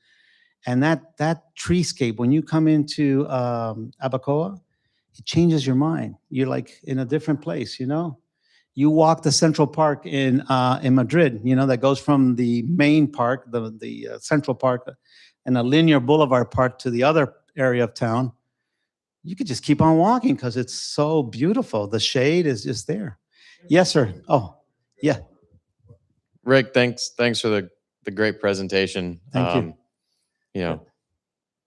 And that treescape, when you come into Abacoa, it changes your mind. You're like in a different place, You walk the Central Park in Madrid, that goes from the main park, the Central Park, and a linear boulevard park to the other area of town. You could just keep on walking because it's so beautiful. The shade is just there. Yes, sir. Oh, yeah. Rick, thanks for the great presentation. Thank you.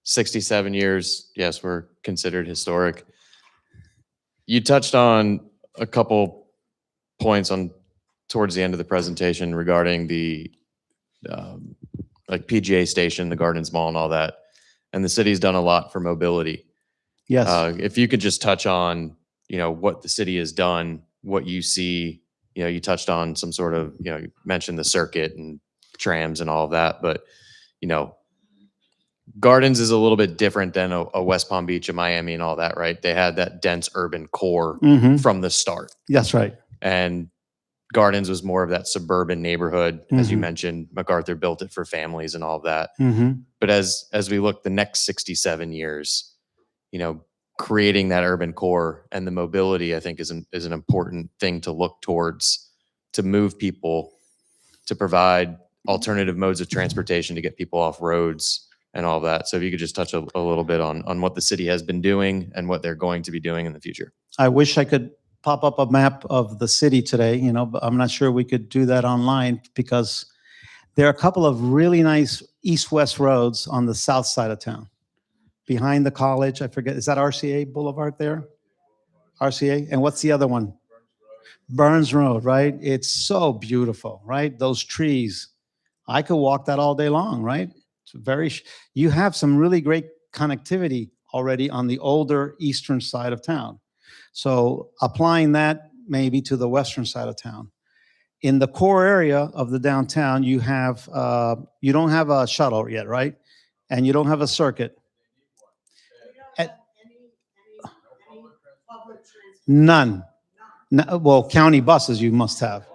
67 years, yes, we're considered historic. You touched on a couple points towards the end of the presentation regarding the like PGA Station, the Gardens Mall, and all that. And the city's done a lot for mobility. Yes. If you could just touch on, what the city has done, what you see, you touched on some sort of, you mentioned the circuit and trams and all of that, but, Gardens is a little bit different than a West Palm Beach, a Miami, and all that, right? They had that dense urban core from the start. That's right. And Gardens was more of that suburban neighborhood. As you mentioned, MacArthur built it for families and all of that. But as we look the next 67 years, creating that urban core and the mobility, I think is an important thing to look towards, to move people, to provide alternative modes of transportation to get people off roads and all of that. So if you could just touch a little bit on what the city has been doing and what they're going to be doing in the future. I wish I could pop up a map of the city today, but I'm not sure we could do that online because there are a couple of really nice east-west roads on the south side of town. Behind the college, I forget, is that RCA Boulevard there? RCA? And what's the other one? Burns Road, right? It's so beautiful, right? Those trees. I could walk that all day long, right? It's you have some really great connectivity already on the older eastern side of town. So applying that maybe to the western side of town. In the core area of the downtown, you don't have a shuttle yet, right? And you don't have a circuit. None. No, well, county buses you must have,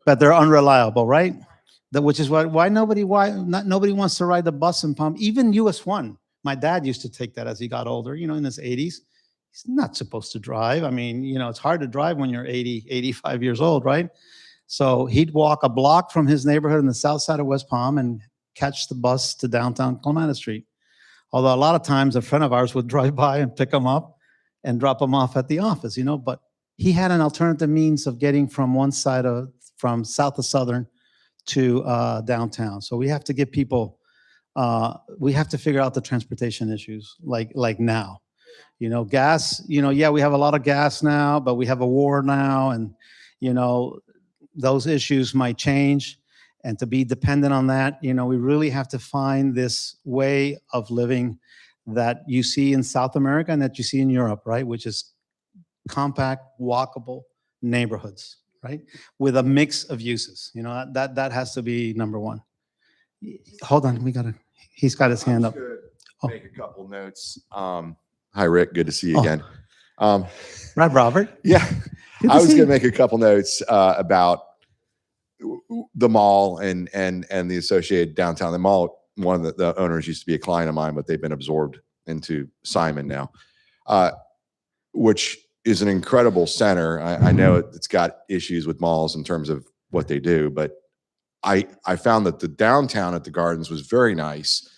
but they're unreliable, right? Which is why nobody wants to ride the bus in Palm. Even US 1. My dad used to take that as he got older, in his 80s. He's not supposed to drive. I mean, it's hard to drive when you're 80, 85 years old, right? So he'd walk a block from his neighborhood in the south side of West Palm and catch the bus to downtown Clematis Street. Although a lot of times a friend of ours would drive by and pick them up and drop them off at the office, but he had an alternative means of getting from from south to southern to downtown. So we have to give people, we have to figure out the transportation issues like now. Gas, yeah, we have a lot of gas now, but we have a war now, and, those issues might change. And to be dependent on that, we really have to find this way of living that you see in South America and that you see in Europe, right? Which is compact, walkable neighborhoods, right? With a mix of uses. That has to be number one. Hold on, he's got his hand up. Oh. Make a couple notes. Hi, Rick. Good to see you Oh. again. Right, Robert? Yeah, Good to I was see going you. to make a couple notes about the mall and the associated downtown. The mall, one of the owners used to be a client of mine, but they've been absorbed into Simon now, which is an incredible center. I know it's got issues with malls in terms of what they do, but I found that the downtown at the Gardens was very nice.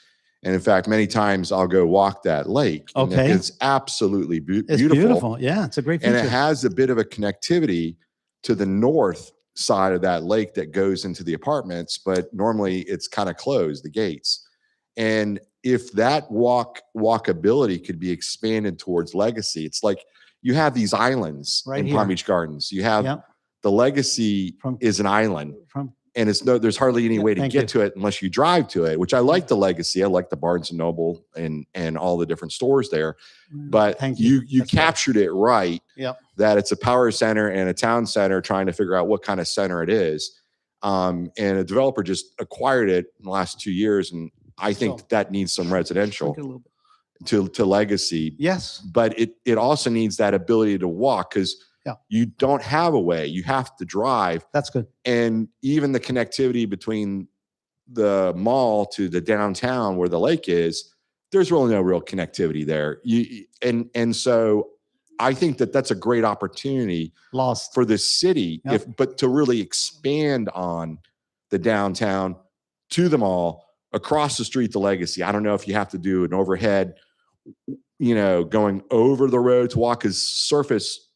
And in fact, many times I'll go walk that lake. And Okay. it's absolutely It's beautiful. Yeah, it's a great feature. And it has a bit of a connectivity to the north side of that lake that goes into the apartments, but normally it's kind of closed, the gates. And if that walkability could be expanded towards Legacy, it's like you have these islands Right in here. Palm Beach Gardens. You have Yep. the Legacy From- is an island, From and there's hardly any Yeah, way to thank get you. to it unless you drive to it, which I like the Legacy. I like the Barnes and Noble and all the different stores there. But Thank you That's right. captured it right. Yep. That it's a power center and a town center trying to figure out what kind of center it is. And a developer just acquired it in the last 2 years. And I think So- that needs some residential Shrink it a little bit. to Legacy. Yes. But it also needs that ability to walk because Yeah. you don't have a way. You have to drive. That's good. And even the connectivity between the mall to the downtown where the lake is, there's really no real connectivity there. And so I think that that's a great opportunity Lost. for the city, Yep. but to really expand on the downtown to the mall, across the street to Legacy. I don't know if you have to do an overhead, going over the road to walk, because surface,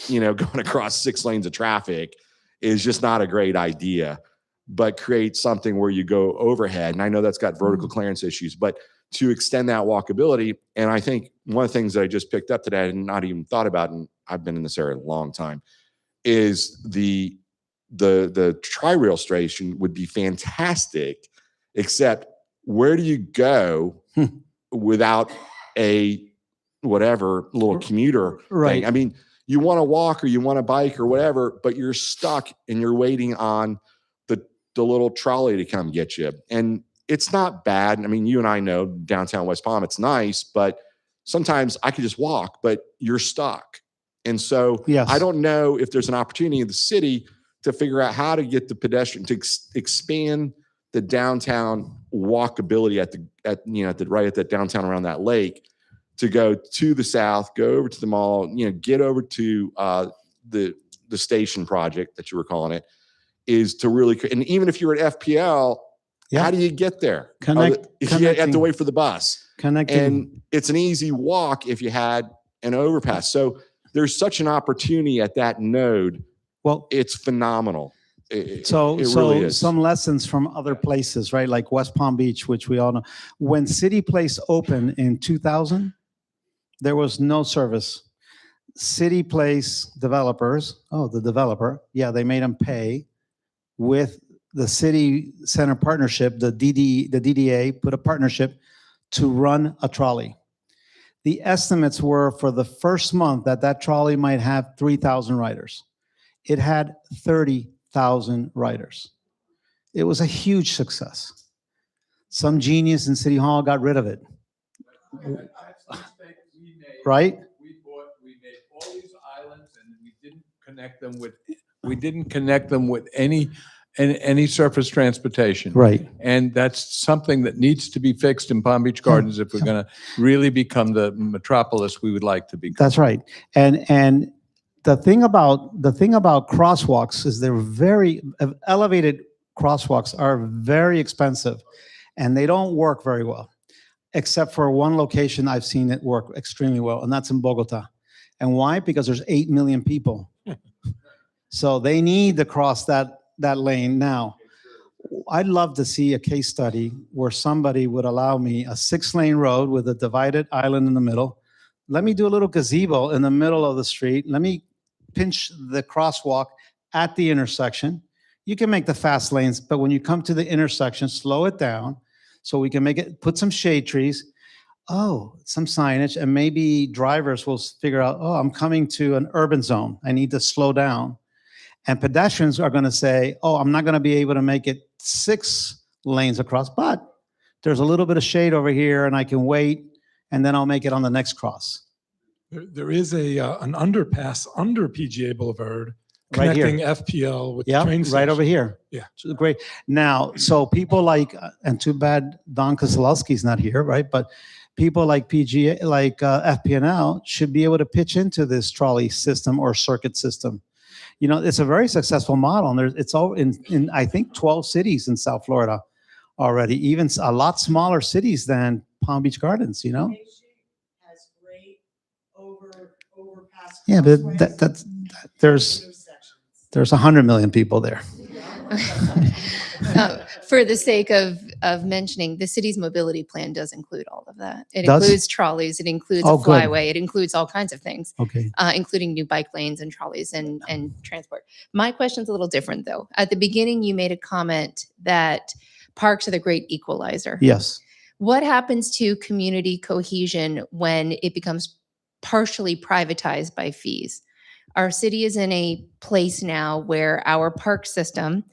going across 6 lanes of traffic is just not a great idea. But create something where you go overhead. And I know that's got vertical clearance issues, but to extend that walkability. And I think one of the things that I just picked up today, I had not even thought about, and I've been in this area a long time, is the tri-rail station would be fantastic, except where do you go without a whatever little commuter Right. thing? I mean, you want to walk or you want to bike or whatever, but you're stuck and you're waiting on the little trolley to come get you. And it's not bad. I mean, you and I know downtown West Palm, it's nice, but sometimes I could just walk, but you're stuck. And so Yes. I don't know if there's an opportunity in the city to figure out how to get the pedestrian to expand the downtown walkability right at that downtown around that lake, to go to the south, go over to the mall, get over to the station project that you were calling it, is to really, and even if you're at FPL, Yeah. how do you get there? You have Connecting. to wait for the bus. Connecting. And it's an easy walk if you had an overpass. So there's such an opportunity at that node. Well, It's phenomenal. It so really is. some lessons from other places, right? Like West Palm Beach, which we all know. When City Place opened in 2000, there was no service. City Place developers, the developer, they made them pay with the city center partnership. The DDA put a partnership to run a trolley. The estimates were for the first month that trolley might have 3,000 riders. It had 30,000 riders. It was a huge success. Some genius in City Hall got rid of it. Right? We made all these islands and we didn't connect them with any surface transportation. Right. And that's something that needs to be fixed in Palm Beach Gardens if we're going to really become the metropolis we would like to become. That's right. And the thing about crosswalks is they're very elevated. Crosswalks are very expensive and they don't work very well. except for one location I've seen it work extremely well, and that's in Bogota. And why? Because there's 8 million people. So they need to cross that lane. Now, I'd love to see a case study where somebody would allow me a 6-lane road with a divided island in the middle. Let me do a little gazebo in the middle of the street. Let me pinch the crosswalk at the intersection. You can make the fast lanes, but when you come to the intersection, slow it down so we can make it, put some shade trees. Oh, some signage, and maybe drivers will figure out, oh, I'm coming to an urban zone. I need to slow down. And pedestrians are going to say, oh, I'm not going to be able to make it 6 lanes across, but there's a little bit of shade over here and I can wait, and then I'll make it on the next cross. There is an underpass under PGA Boulevard Right here. connecting FPL with the Yeah, train right station. over here. Yeah. So great. Now, so people like, and too bad Don Kozlowski's not here, right? But people like PGA, like FPNL should be able to pitch into this trolley system or circuit system. You know, it's a very successful model, and it's all in I think 12 cities in South Florida already, even a lot smaller cities than Palm Beach Gardens, you know? Has great overpass. Yeah, but crossways, there's intersections. 100 million people there. For the sake of mentioning, the city's mobility plan does include all of that. It Does? includes trolleys, it includes Oh, a good. flyway, it includes all kinds of things, Okay. including new bike lanes and trolleys and transport. My question's a little different though. At the beginning, you made a comment that parks are the great equalizer. Yes. What happens to community cohesion when it becomes partially privatized by fees? Our city is in a place now where our park system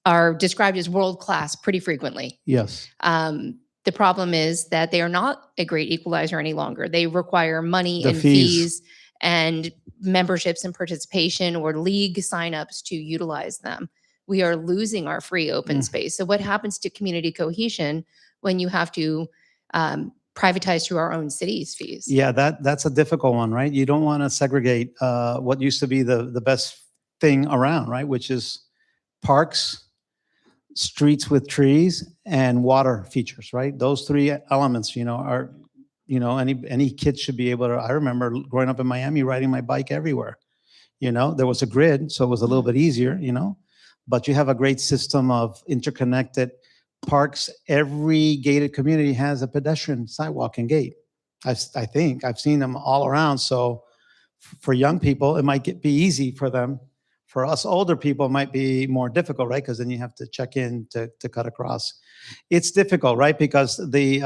are described as world-class pretty frequently. Yes. The problem is that they are not a great equalizer any longer. They require money The and fees. fees and memberships and participation or league signups to utilize them. We are losing our free open space. So what happens to community cohesion when you have to privatize through our own city's fees? Yeah, that's a difficult one, right? You don't want to segregate what used to be the best thing around, right? Which is parks, streets with trees, and water features, right? Those 3 elements, you know, are, you know, any kid should be able to. I remember growing up in Miami, riding my bike everywhere. You know, there was a grid, so it was a little bit easier, you know, but you have a great system of interconnected parks. Every gated community has a pedestrian sidewalk and gate. I think I've seen them all around. So for young people, it might be easy for them. For us older people, it might be more difficult, right? Because then you have to check in to cut across. It's difficult, right? Because the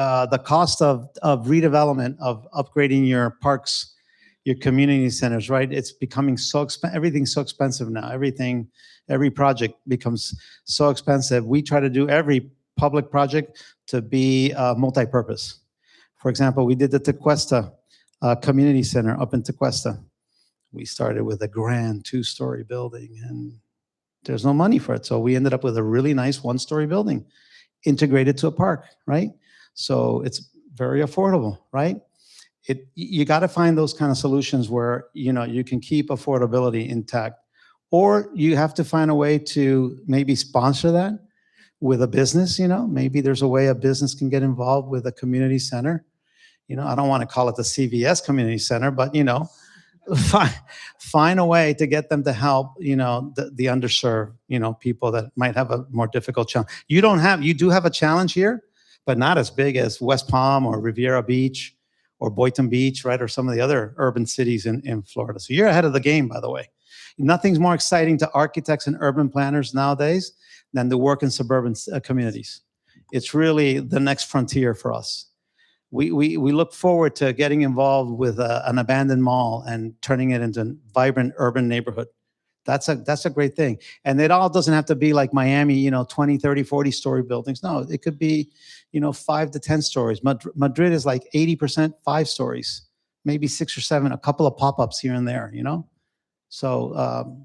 cost of redevelopment, of upgrading your parks, your community centers, right? It's becoming so expensive. Everything's so expensive now. Every project becomes so expensive. We try to do every public project to be multi-purpose. For example, we did the Tequesta Community Center up in Tequesta. We started with a grand 2-story building, and there's no money for it. So we ended up with a really nice 1-story building integrated to a park, right? So it's very affordable, right? You got to find those kind of solutions where, you know, you can keep affordability intact, or you have to find a way to maybe sponsor that with a business. You know, maybe there's a way a business can get involved with a community center. You know, I don't want to call it the CVS Community Center, but, you know, find a way to get them to help, you know, the underserved, you know, people that might have a more difficult challenge. You do have a challenge here, but not as big as West Palm or Riviera Beach or Boynton Beach, right? Or some of the other urban cities in Florida. So you're ahead of the game, by the way. Nothing's more exciting to architects and urban planners nowadays than to work in suburban communities. It's really the next frontier for us. We look forward to getting involved with an abandoned mall and turning it into a vibrant urban neighborhood. That's a great thing. And it all doesn't have to be like Miami, you know, 20, 30, 40-story buildings. No, it could be, you know, 5 to 10 stories. Madrid is like 80% 5 stories, maybe 6 or 7, a couple of pop-ups here and there, you know? So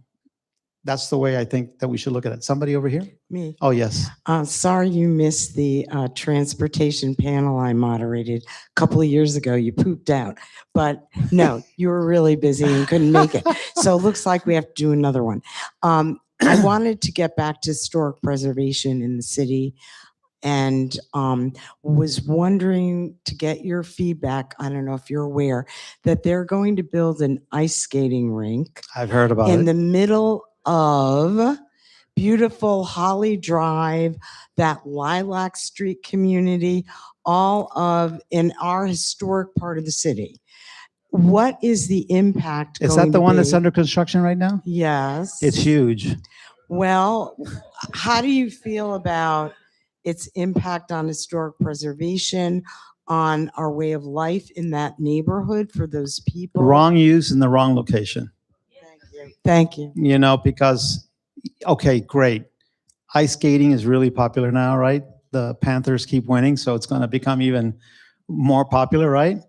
that's the way I think that we should look at it. Somebody over here? Me. Oh, yes. Sorry you missed the transportation panel I moderated a couple of years ago. You pooped out. But no, you were really busy and couldn't make it. So it looks like we have to do another one. I wanted to get back to historic preservation in the city. and was wondering to get your feedback. I don't know if you're aware that they're going to build an ice skating rink I've heard about in it. the middle of beautiful Holly Drive, that Lilac Street community, all of in our historic part of the city. What is the impact Is going that the to one that's be? under construction right now? Yes. It's huge. Well, how do you feel about its impact on historic preservation, on our way of life in that neighborhood for those people? Wrong use in the wrong location. Thank you. Thank you. You know, because, okay, great. Ice skating is really popular now, right? The Panthers keep winning, so it's going to become even more popular, right?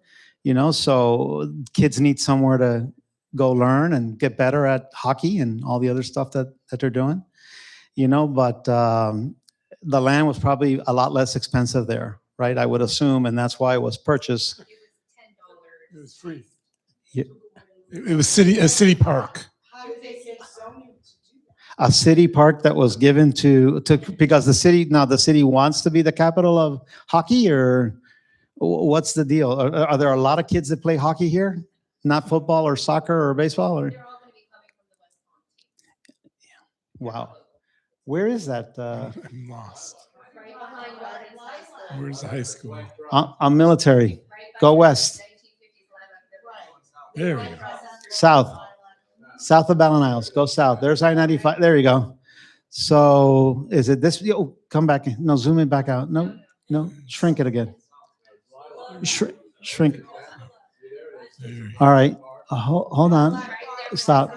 You know, so kids need somewhere to go learn and get better at hockey and all the other stuff that they're doing, you know, but the land was probably a lot less expensive there, right? I would assume, and that's why it was purchased. It was free. Yeah. It was a city park. How did they get zoning to do A city park that was given to because the city wants to be the capital of hockey, or what's the deal? Are there a lot of kids that play hockey here? Not football or soccer or baseball? Or wow, where is that? I'm lost. Where's the high school? I'm military. Go west, There we go. south of Ballon Isles. Go south. There's I-95. There you go. So is it this? Oh, come back. No, zoom it back out. No, shrink it again. Shrink. All right. Hold on. Stop.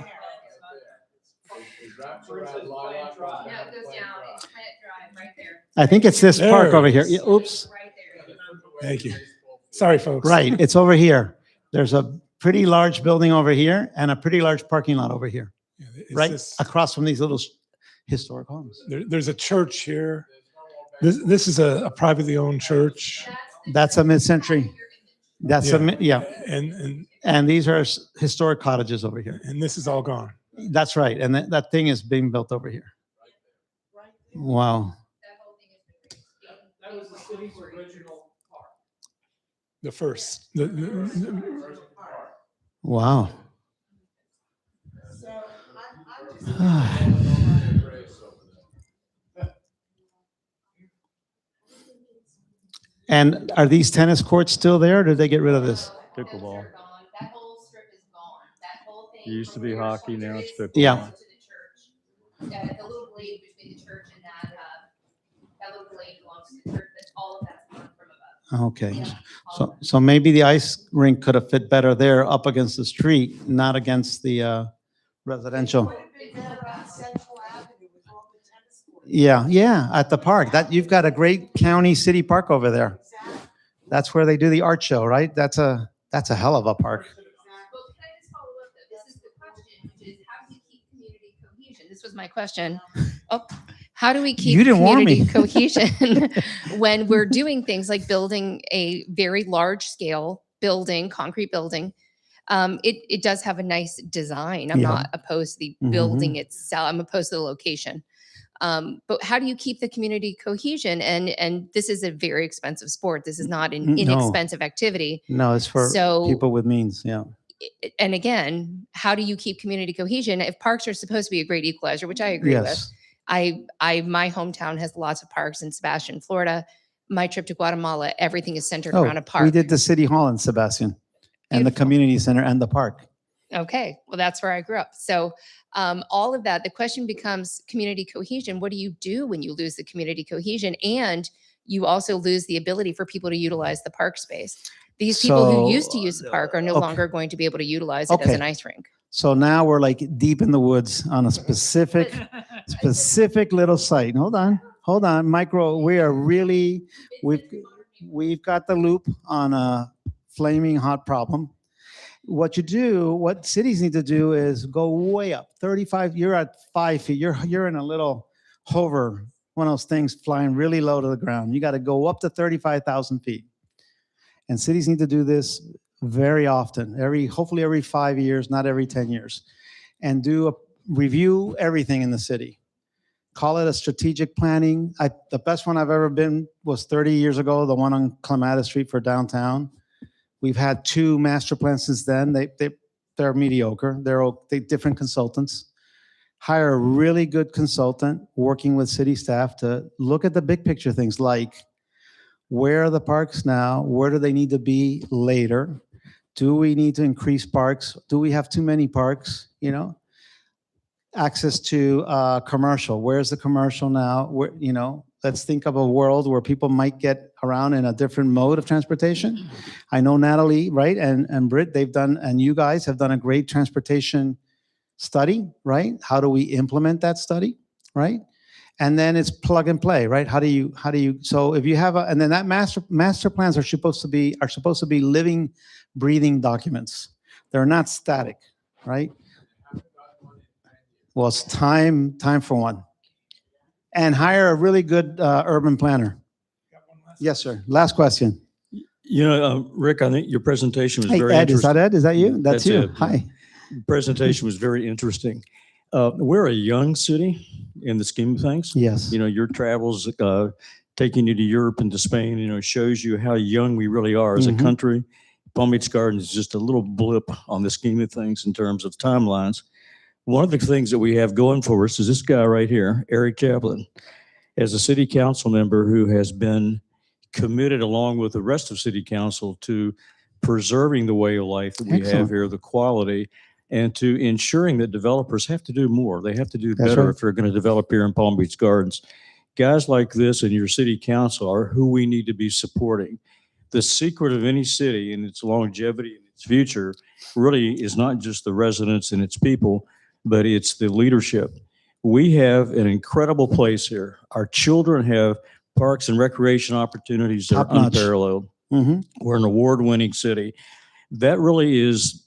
I think it's this park There over it here. is. Yeah, oops. Thank you. Sorry, folks. Right. It's over here. There's a pretty large building over here and a pretty large parking lot over here, Yeah, right? Across from these little historic homes. There's a church here. This is a privately owned church. That's a mid-century. That's yeah. And And these are historic cottages over here. this is all gone. That's right. And that thing is being built over here. Wow. That was the city's original park. The first. Wow. So I'm just. And are these tennis courts still there, or did they get rid of this? Pickleball. That whole strip is gone. That whole thing. It used to be hockey, now it's pickleball. Yeah. To the church. The little blade between the church and that little blade belongs to the church. That's all of that's gone from above. Okay. Yeah, So maybe the ice rink could have fit better there up against the street, not against the residential. Would have been better on Central Avenue with all the tennis courts. Yeah, at the park. You've got a great county city park over there. Exactly. That's where they do the art show, right? That's a hell of a park. Well, can I just follow up though? This is the question, which is how do you keep community cohesion? This was my question. Oh, how do we keep You didn't warn community me. cohesion when we're doing things like building a very large scale building, concrete building? It does have a nice design. I'm Yeah. not opposed to the building itself. I'm opposed to the location. But how do you keep the community cohesion? And this is a very expensive sport. This is not an No. inexpensive activity. No, it's for So- people with means. Yeah. And again, how do you keep community cohesion if parks are supposed to be a great equalizer, which I agree with? Yes. My hometown has lots of parks in Sebastian, Florida. My trip to Guatemala, everything is centered Oh, around a park. we did the city hall in Sebastian, and the Beautiful. community center and the park. Okay, well, that's where I grew up. So all of that, the question becomes community cohesion. What do you do when you lose the community cohesion? And you also lose the ability for people to utilize the park space. These people who used to use the park are no okay. longer going to be able to utilize it as Okay. an ice rink. So now we're like deep in the woods on a specific little site. Hold on, micro. We've got the loop on a flaming hot problem. What cities need to do is go way up, 35. You're at 5 feet. You're in a little hover, one of those things flying really low to the ground. You got to go up to 35,000 feet. And cities need to do this very often, hopefully every 5 years, not every 10 years, and review everything in the city. call it a strategic planning. The best one I've ever been was 30 years ago, the one on Clematis Street for downtown. We've had 2 master plans since then. They're mediocre. They're different consultants. Hire a really good consultant working with city staff to look at the big picture things like where are the parks now? Where do they need to be later? Do we need to increase parks? Do we have too many parks? You know, access to commercial. Where's the commercial now? Where, you know, let's think of a world where people might get around in a different mode of transportation. I know Natalie, right, and Britt, they've done, and you guys have done a great transportation study, right? How do we implement that study, right? And then it's plug and play, right? How do you, so if you have and then that master plans are supposed to be living, breathing documents. They're not static, right? Well, it's time for one. And hire a really good urban planner. Yes, sir. Last question. You know, Rick, I think your presentation was Hey, very Ed, is interesting. that Ed? Is that you? That's you. Ed, yeah. Hi. Presentation was very interesting. We're a young city in the scheme of things. Yes. You know, your travels, taking you to Europe and to Spain, you know, shows you how young we really are as a country. Palm Beach Gardens is just a little blip on the scheme of things in terms of timelines. One of the things that we have going for us is this guy right here, Eric Chaplin, as a city council member who has been committed along with the rest of city council to preserving the way of life that we Excellent. have here, the quality, and to ensuring that developers have to do more. They have to do That's better right. if they're going to develop here in Palm Beach Gardens. Guys like this in your city council are who we need to be supporting. The secret of any city and its longevity and its future really is not just the residents and its people, but it's the leadership. We have an incredible place here. Our children have parks and recreation opportunities that are Top-notch. unparalleled. Mm-hmm. We're an award-winning city. That really is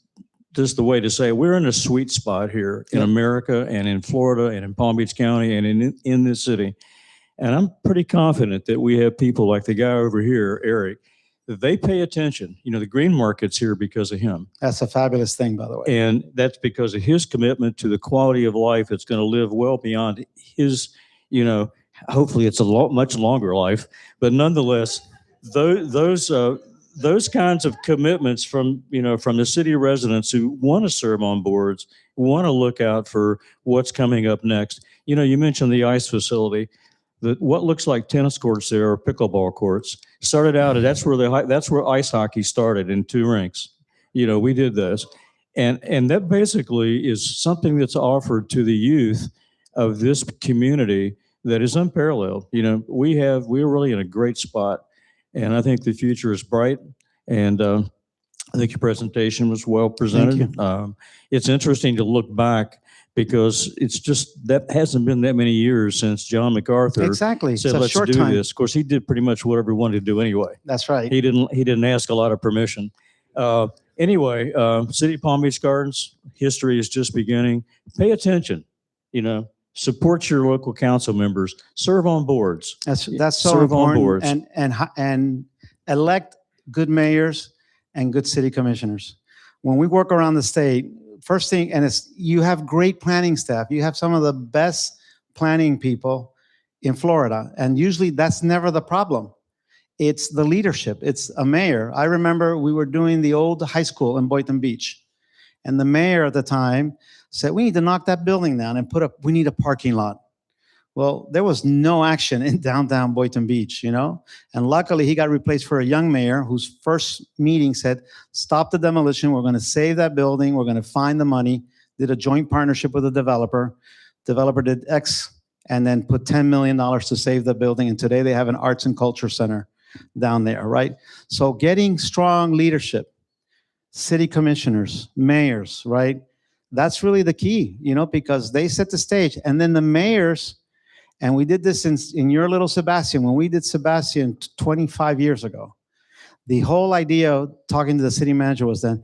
just the way to say we're in a sweet spot here in Yep. America and in Florida and in Palm Beach County and in this city. And I'm pretty confident that we have people like the guy over here, Eric, that they pay attention. You know, the green market's here because of him. That's a fabulous thing, by the way. And that's because of his commitment to the quality of life that's going to live well beyond his, you know, hopefully it's a much longer life. But nonetheless, those kinds of commitments from, you know, from the city residents who want to serve on boards, want to look out for what's coming up next. You know, you mentioned the ice facility. What looks like tennis courts there are pickleball courts. Started out, that's where ice hockey started in 2 rinks. You know, we did this. And that basically is something that's offered to the youth of this community that is unparalleled. You know, we're really in a great spot. And I think the future is bright. And I think your presentation was well presented. It's interesting to look back because it's just that hasn't been that many years since John MacArthur Exactly. said, It's a let's short do time. this. Of course, he did pretty much whatever he wanted to do anyway. That's right. He didn't ask a lot of permission. Anyway, City of Palm Beach Gardens, history is just beginning. Pay attention, you know, support your local council members, serve on boards. That's so Serve on important. boards. And elect good mayors and good city commissioners. When we work around the state, first thing, and you have great planning staff. You have some of the best planning people in Florida. And usually that's never the problem. It's the leadership. It's a mayor. I remember we were doing the old high school in Boynton Beach. And the mayor at the time said, we need to knock that building down and we need a parking lot. Well, there was no action in downtown Boynton Beach, you know? And luckily he got replaced for a young mayor whose first meeting said, stop the demolition. We're going to save that building. We're going to find the money. Did a joint partnership with the developer. Developer did X and then put $10 million to save the building. And today they have an arts and culture center down there, right? So getting strong leadership, city commissioners, mayors, right? That's really the key, you know, because they set the stage. And then the mayors, and we did this in your little Sebastian, when we did Sebastian 25 years ago, the whole idea of talking to the city manager was then,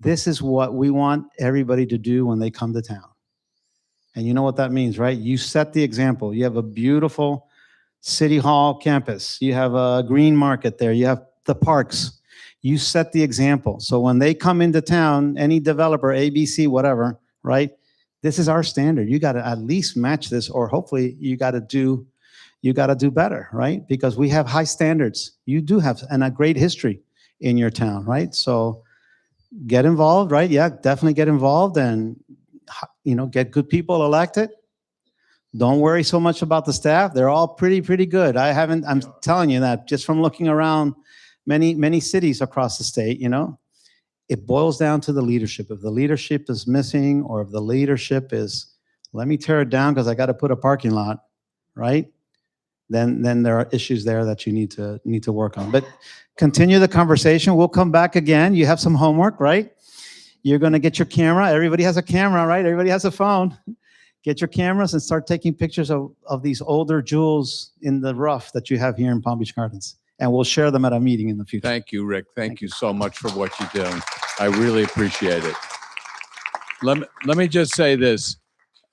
this is what we want everybody to do when they come to town. And you know what that means, right? You set the example. You have a beautiful City Hall campus. You have a green market there. You have the parks. You set the example. So when they come into town, any developer, ABC, whatever, right? This is our standard. You got to at least match this, or hopefully you got to do better, right? Because we have high standards. You do have, and a great history in your town, right? So get involved, right? Yeah, definitely get involved and, get good people elected. Don't worry so much about the staff. They're all pretty good. I'm telling you that just from looking around many cities across the state, it boils down to the leadership. If the leadership is missing, or if the leadership is, let me tear it down because I got to put a parking lot, right? Then there are issues there that you need to work on. But continue the conversation. We'll come back again. You have some homework, right? You're going to get your camera. Everybody has a camera, right? Everybody has a phone. Get your cameras and start taking pictures of these older jewels in the rough that you have here in Palm Beach Gardens. And we'll share them at a meeting in the future. Thank you, Rick. Thank you so much for what you're doing. I really appreciate it. Let me just say this.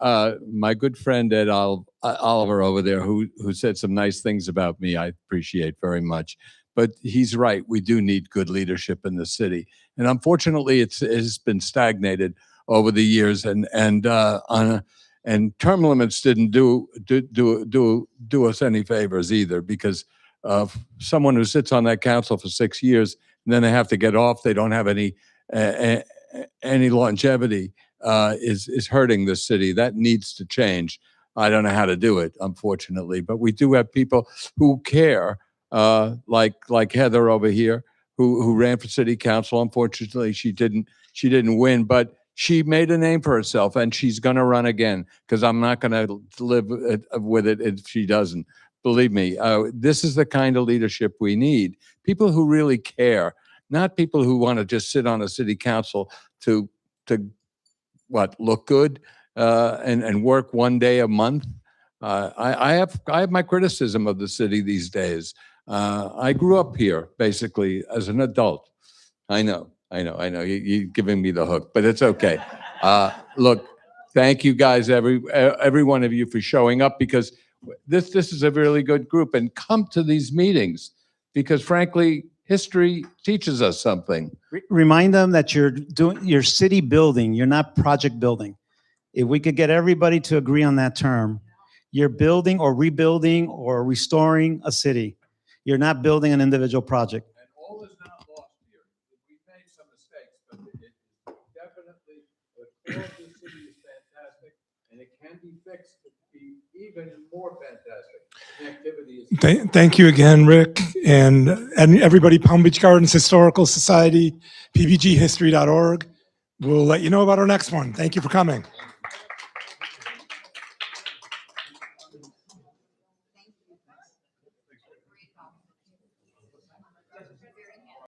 My good friend Ed Oliver over there, who said some nice things about me, I appreciate very much. But he's right. We do need good leadership in the city, and unfortunately, it's been stagnated over the years. And term limits didn't do us any favors either, because someone who sits on that council for 6 years and then they have to get off, they don't have any longevity, is hurting the city. That needs to change. I don't know how to do it, unfortunately, but we do have people who care, like Heather over here, who ran for city council. Unfortunately, she didn't win, but she made a name for herself, and she's going to run again, because I'm not going to live with it if she doesn't. Believe me, this is the kind of leadership we need. People who really care, not people who want to just sit on a city council to look good and work one day a month. I have my criticism of the city these days. I grew up here basically as an adult. I know. You're giving me the hook, but it's okay. Look, thank you guys, every one of you, for showing up, because this is a really good group, and come to these meetings, because frankly, history teaches us something. Remind them that you're city building. You're not project building. If we could get everybody to agree on that term, you're building or rebuilding or restoring a city. You're not building an individual project. And all is not lost here. We made some mistakes, but it definitely, the core of the city is fantastic, and it can be fixed to be even more fantastic. Connectivity is. Thank you again, Rick, and everybody. Palm Beach Gardens Historical Society, pbghistory.org. We'll let you know about our next one. Thank you for coming.